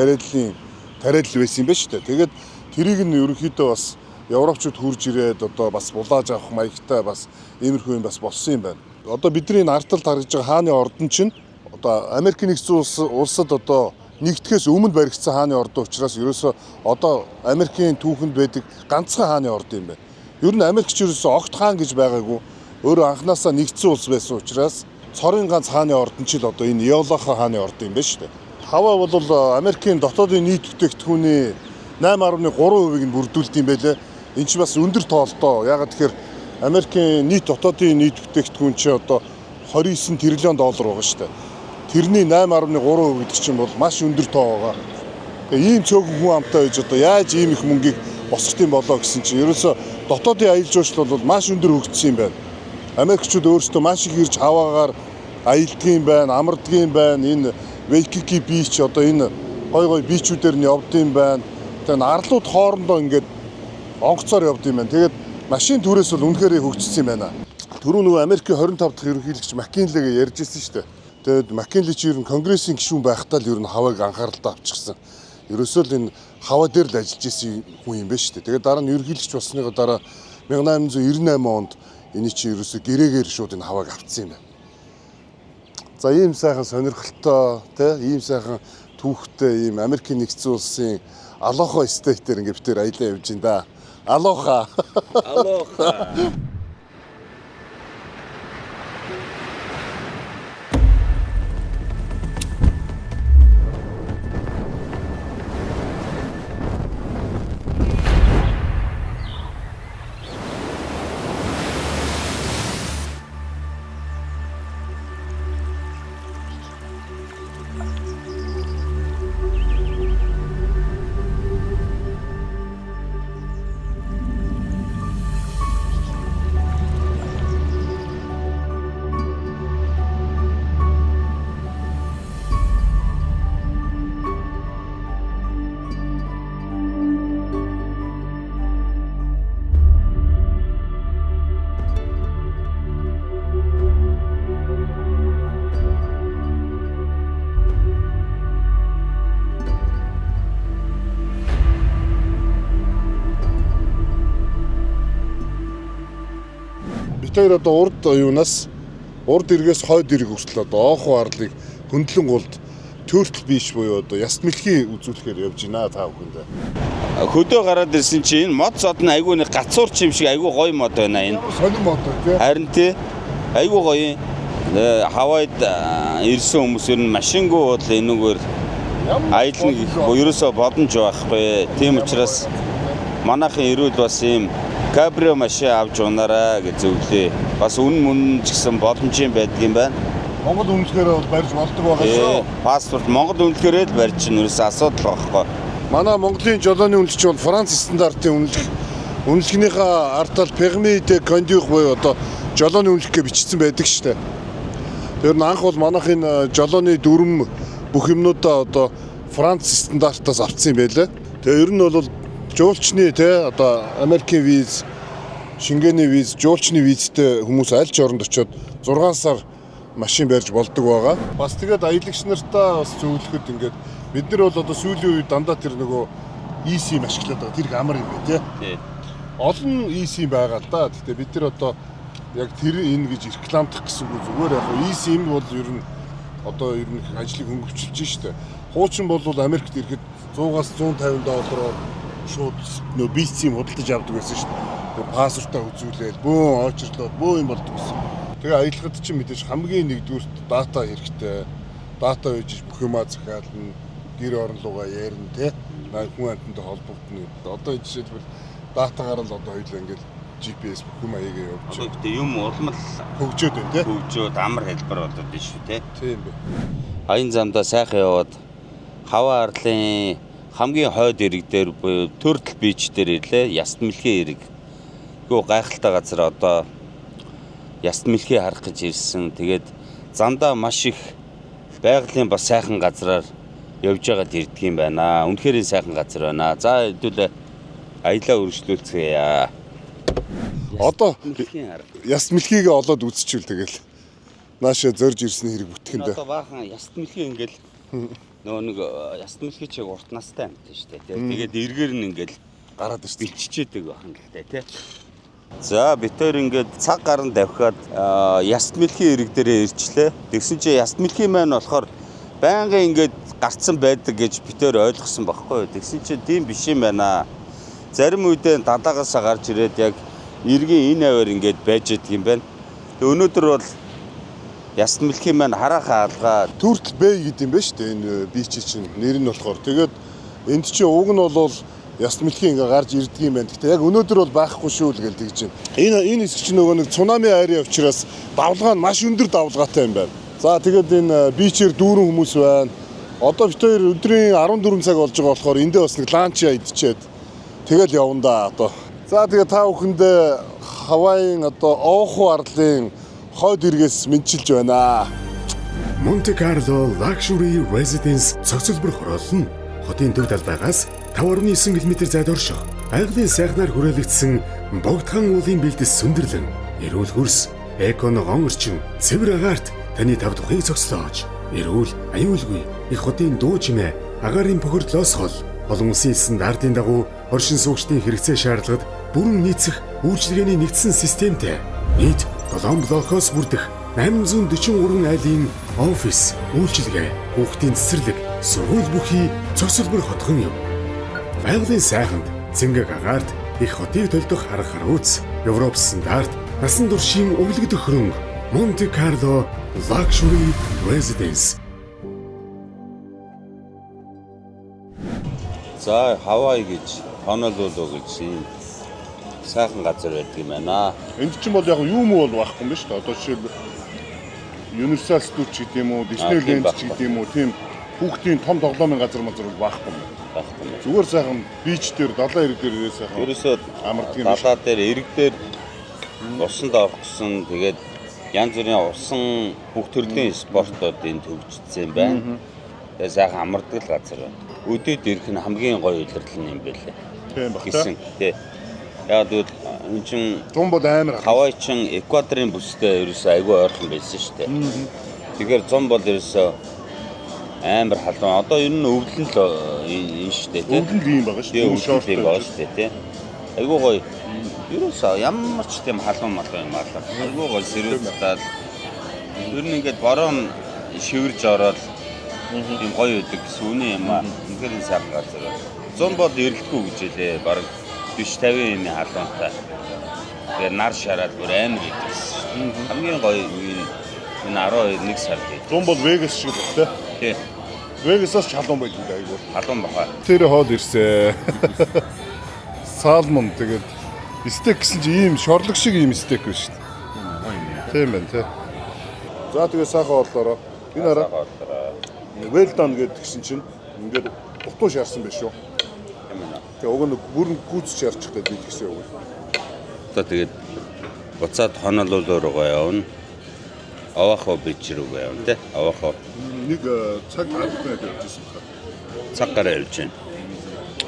тариалал байсан юм байна шүү дээ. Тэгээд тэрийг нь ерөнхийдөө бас европчууд хурж ирээд одоо бас булааж авах маягтай бас иймэрхүү юм бас болсон юм байна. Одоо бидний арталд харагдж байгаа хааны ордон чинь одоо Америкийн нэгдсэн улсад одоо нэгдэхээс өмнө баригдсан хааны ордон учраас ерөөсөө одоо Америкийн түүхэнд байдаг ганцхан хааны ордон юм байна. Ер нь Америкч ерөөсөө огт хаан гэж байгаагүй. Өөрөө анханасаа нэгдсэн улс байсан учраас цорын ганц хааны ордон ч л одоо энэ Иолаха хааны ордон юм байна шүү дээ. Хаваа бол Америкийн дотоодын нийт бүтээгдэхүүний 8.3%-ийг нь бүрдүүлдэг юм байлээ. Энэ ч бас өндөр тоолтой. Ягаад тэгэхээр Америкийн дотоодын нийт бүтээгдэхүүн чи одоо 29 тэрлион доллар байгаа шүү дээ. Тэрний 8.3% гэдэг чинь бол маш өндөр тоо байгаа. Тэгээ ийм цөөхөн хүн амтай байж одоо яаж ийм их мөнгийг босгох юм болоо гэсэн чинь ерөөсө дотоодын аялал жуулчлал бол маш өндөр хөгжсөн юм байна. Америкчууд өөрсдөө маш их ирж хаваагаар аялдаг юм байна, амардаг юм байна. Энэ Waikiki Beach одоо энэ гой бичүүдээр нь явд юм байна. Тэгээ арлууд хоорондоо ингээд онгоцоор явд юм байна. Тэгээд машин түрээс бол үнэхээр хөгжсөн юм байна. Түрүү нөгөө Америкийн 25 дахь ерөнхийлөгч Маккинлигээ ярьж ирсэн шүү дээ. Тэгээд Маккинли чи ер нь конгрессийн гишүүн байхдаа л ер нь хавааг анхааралтай авчихсан. Ерөөсөө л энэ хаваа дээр л ажиллаж исэн хүн юм байна шүү дээ. Тэгээд дараа нь ерөнхийлөгч болсныгоо дараа 1898 онд энэ чи ерөөсөө гэрээгээр шууд энэ хавааг авцсан юм байна. За ийм сайхан сонирхолтой ийм сайхан түүхтэй ийм Америкийн нэгдсэн улсын Алоха стейтээр ингээд битээр аялаа явж байна да. Алоха. Алоха. Тэр одоо урд эргээс хойд эрг хүртэл одоо оохуу арлыг хөндлөн гулд төртөл биш буюу одоо яст мэлхий үзүүлэхээр явж байна та бүхэндээ. Хөдөө гараад ирсэн чинь энэ мод зод нь айгүй нэг гацуурч юм шиг айгүй гоё мод байна энэ. Сонир мод тий. Харин тий айгүй гоё. Хавайд ирсэн хүмүүс ер нь машингуу бол энэгээр аялна гэх ерөөсөө бодомж байхгүй. Тийм учраас манайхын эрүүл бас ийм кабрио машин авч унаарай гэж зөвлөө. Бас үнэн ч гэсэн боломжийн байдаг юм байна. Монгол үнэлэхээр бол барьж болдог байгаа шүү. Паспорт Монгол үнэлэхээрээ л барьж чинь ерөөсөө асуудал байхгүй. Манай Монголын жолооны үнэлэгч бол Франц стандартын үнэлгээнийхээ артал permis de conduire буюу одоо жолооны үнэлгээ бичсэн байдаг шүү дээ. Тэр нь анх бол манайхын жолооны дүрм бүх юмнуудаа одоо Франц стандартаас авцсан юм байлаа. Тэгээ ер нь бол жуулчны те одоо Америкийн виз, Шенгений виз, жуулчны визтэй хүмүүс аль ч оронд очиод 6 сар машин барьж болдог байгаа. Бас тэгээд аялагч нартаа бас зөвлөхөд ингээд бид нар бол одоо сүүлийн үед дандаа тэр нөгөө eSIM ашиглаад байгаа. Тэр их амар юм байна тий. Олон eSIM байгаа л да. Гэтэ бид нар одоо яг тэр энэ гэж рекламдах гэсэнгүй зүгээр яг eSIM бол ер нь одоо ер нь ажлыг хөнгөвчлж штэ. Хуучин бол Америкт ирэхэд 100-аас 150 доллараар шууд нөө eSIM худалдаж авдаг байсан штэ. Тэр пассвортаа үзүүлээд бөөн очрлоод бөөн юм болдог гэсэн. Тэгээ аялахад чинь мэдээж хамгийн нэгдүгürt дата хэрэгтэй. Дата үйж бүх юмаа захиална, гэр орон руугаа ярина тий. Хүн амьтантай холбогдно. Одоо жишээлбэл датагаар л одоо хоёул ингээд GPS бүх юм аягаа явуулж. Одоо юм улмал хөгжөөд байна тий. Хөгжөөд амар хэлбэр болоод байна шүү тий. Тийм бай. Аян замдаа сайхан яваад хаваа арлын хамгийн хойд ирэг дээр буюу Turtle Beach дээр ирлээ. Яст мэлхий ирэг. Гөө гайхалтай газар одоо яст мэлхий харах гэж ирсэн. Тэгээд замдаа маш их байгалийн бас сайхан газраар явж байгаад ирдэг юм байна. Үнэхээр сайхан газар байна. За хэдүүлээ аялаа үргэлжлүүлцгээе. Одоо яст мэлхийгээ олоод үзчихвэл тэгэл нааша зорж ирсний хэрэг бүтгэнд. Одоо баахан яст мэлхий ингээл нөгөө нэг яст мэлхий чиг урт настай юм тийм шүү дээ. Тэгээд эргээр нь ингээл гараад ирсэн биччихээдэг бахан гэхдээ тий. За бид тээр ингээд цаг гарan давхиад яст мэлхий ирэг дээрээ ирчлээ. Тэгсэн чинь яст мэлхий маань болохоор байнгын ингээд гарцсан байдаг гэж бид тээр ойлгосон байхгүй. Тэгсэн чинь тийм биш юм байна. Зарим үедээ дадаагаас гарч ирээд яг иргэн энэ аваар ингээд байж идэг юм байна. Тэг өнөөдөр бол яст мэлхий маань хараахан алгаа Turtle Bay гэдэг юм байна шүү дээ. Энэ бич чинь нэр нь болохоор тэгээд энд чинь уг нь бол яст мэлхий ингээ гарч ирдэг юм байна. Гэтэ яг өнөөдөр бол байхгүй шүү л гэж тэгж байна. Энэ хэсэг чинь нөгөө нэг цунами айрын учраас давлгаа нь маш өндөр давлгаатай юм байна. За тэгээд энэ бичээр дүүрэн хүмүүс байна. Одоо бид хоёр өдрийн 14 цаг болж байгаа болохоор эндээ бас нэг ланч идчихэд тэгэл явна да одоо. За тэгээд та бүхэндээ Хавайийн одоо Ооху арлын хойд иргээс мэдчилж байна. Monte Carlo Luxury Residence цогцлбор хороолно. Хотын төв талбайгаас 5.9 км зайд орших. Айглын сайхнаар хүрээлэгдсэн богдхан уулын бэлдэс сүндэрлэн, эрүүл хөрс, эконогон орчин, цэвэр агаарт таны тав тухыг цогцлоож, эрүүл, аюулгүй, их хотын дуу чимээ, агаарын бохирдлоос хол, олон улсын стандартын дагуу оршин суугчдын хэрэгцээ шаардлагад бүрэн нийцэх үйлчилгээний нэгдсэн системтэй. Нийт 7 блокоос бүрдэх 843 айлын офис, үйлчилгээ, хүүхдийн цэцэрлэг, сургууль бүхий цогцлбор хотхон юм. Байгалийн сайханд цэнгэг агаарт их хотыг төлдөх арга харууц, Европ стандарт, насан туршийн өвлөгдөх хөрөнгө Monte Carlo Luxury Residence. За Хавай гэж Honolulu гэж юм сайхан газар байдаг юм байна. Энд чинь бол яг юм уу бол байхгүй юм байна шүү дээ. Одоо жишээл Universal Studios гэдэг юм уу, Disneyland гэдэг юм уу, тийм хүүхдийн том тоглоомын газар мазар бол байхгүй юм. Зүгээр сайхан бич дээр далайн ирэг дээр ирээ сайхан. Ерөөсөө амардаг юм. Далаа дээр ирэг дээр усанд орох гэсэн тэгээд янз бүрийн усан бүх төрлийн спортууд энд төгжсөн байна. Тэгээд сайхан амардаг л газар байна. Өдөөд ирэх нь хамгийн гоё илэрлэл юм байлээ. Тийм баг. Гэсэн тий. Яг л энэ чин зам бол амар. Хавай чин Эквадорын бүстэй ерөөсөө айгүй ойрхон байсан шүү дээ. Тэгэхээр зам бол ерөөсөө амар халуун. Одоо ер нь өвлөн л энэ шүү дээ тий. Өвлөн юм байгаа шүү дээ. Өвлөн юм байгаа шүү дээ тий. Айгүй гоё. Ерөөсөө ямар ч тийм халуун малын юм аа. Айгүй гоё сэрүүлдээд ер нь ингээд бороо шивэрж ороод тийм гоё өгдөг гэсэн үний юм аа. Үнэхээр сайхан газар. Зам бол эрэлтгүй гэж хэлээ. Бараг 40-50 юм халуунтай. Тэгээ нар шараад бүр амар идэгсэн. Хамгийн гоё энэ 12 сард. Зам бол Вегас шиг л тий. Тий. Вегасаас ч халуун байдаг айгүй. Халуун баха. Тэр хоол ирсэн. Салмон тэгээд стейк гэсэн чи ийм шорлог шиг ийм стейк байна шүү дээ. Тийм байна тий. За тэгээд сайхан орлоороо. Энэ хараа. Well done гэдгсэн чинь ингээд утуу шаарсан байх шүү. Тэгээ уг нь бүрэн гүйцэж ярьчих гэдэг би тэгсэн үг. Одоо тэгээд буцаад Honolulu руугаа явна. Аваахаа бич рүү явна те. Аваахаа Нэг цаг албаа явжсэн байна. цаг гараа явж байна.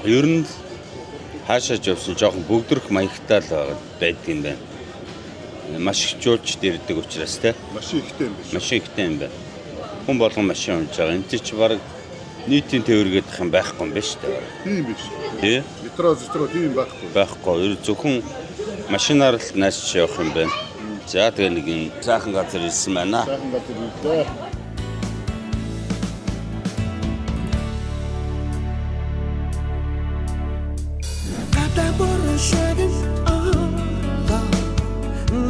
Ер нь хаашаа ч явсан жоохон бөгдрөх маягтай л байдаг юм байна. Маш их жуулчд ирдэг учраас те. Машин ихтэй юм биш. Машин ихтэй юм байна. Хүн болгон машин унж байгаа. Энд чи баг нийтийн тээвэргэх юм байхгүй юм байна шүү дээ. Тийм биш. Тий? Метро тийм байхгүй. Байхгүй. Ер зөвхөн машинаар л нааш явах юм байна. За тэгээ нэг юм сайхан газар ирсэн байна. Сайхан газар ирлээ.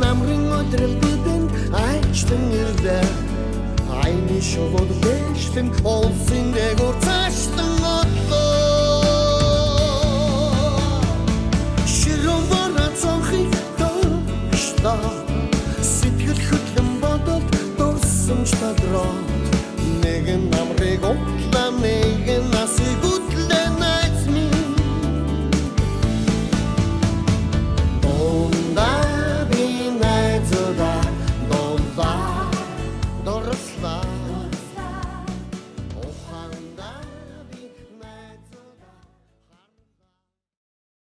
Намрын өдрөл бидэн айчтэн ирдэ айны шогод дэштэн олсын дэгор цаштэн отлоо широн вара цонхи тошта сэтгэл хөдлөн бодолд дурсан штадраа нэгэн намрыг отлаа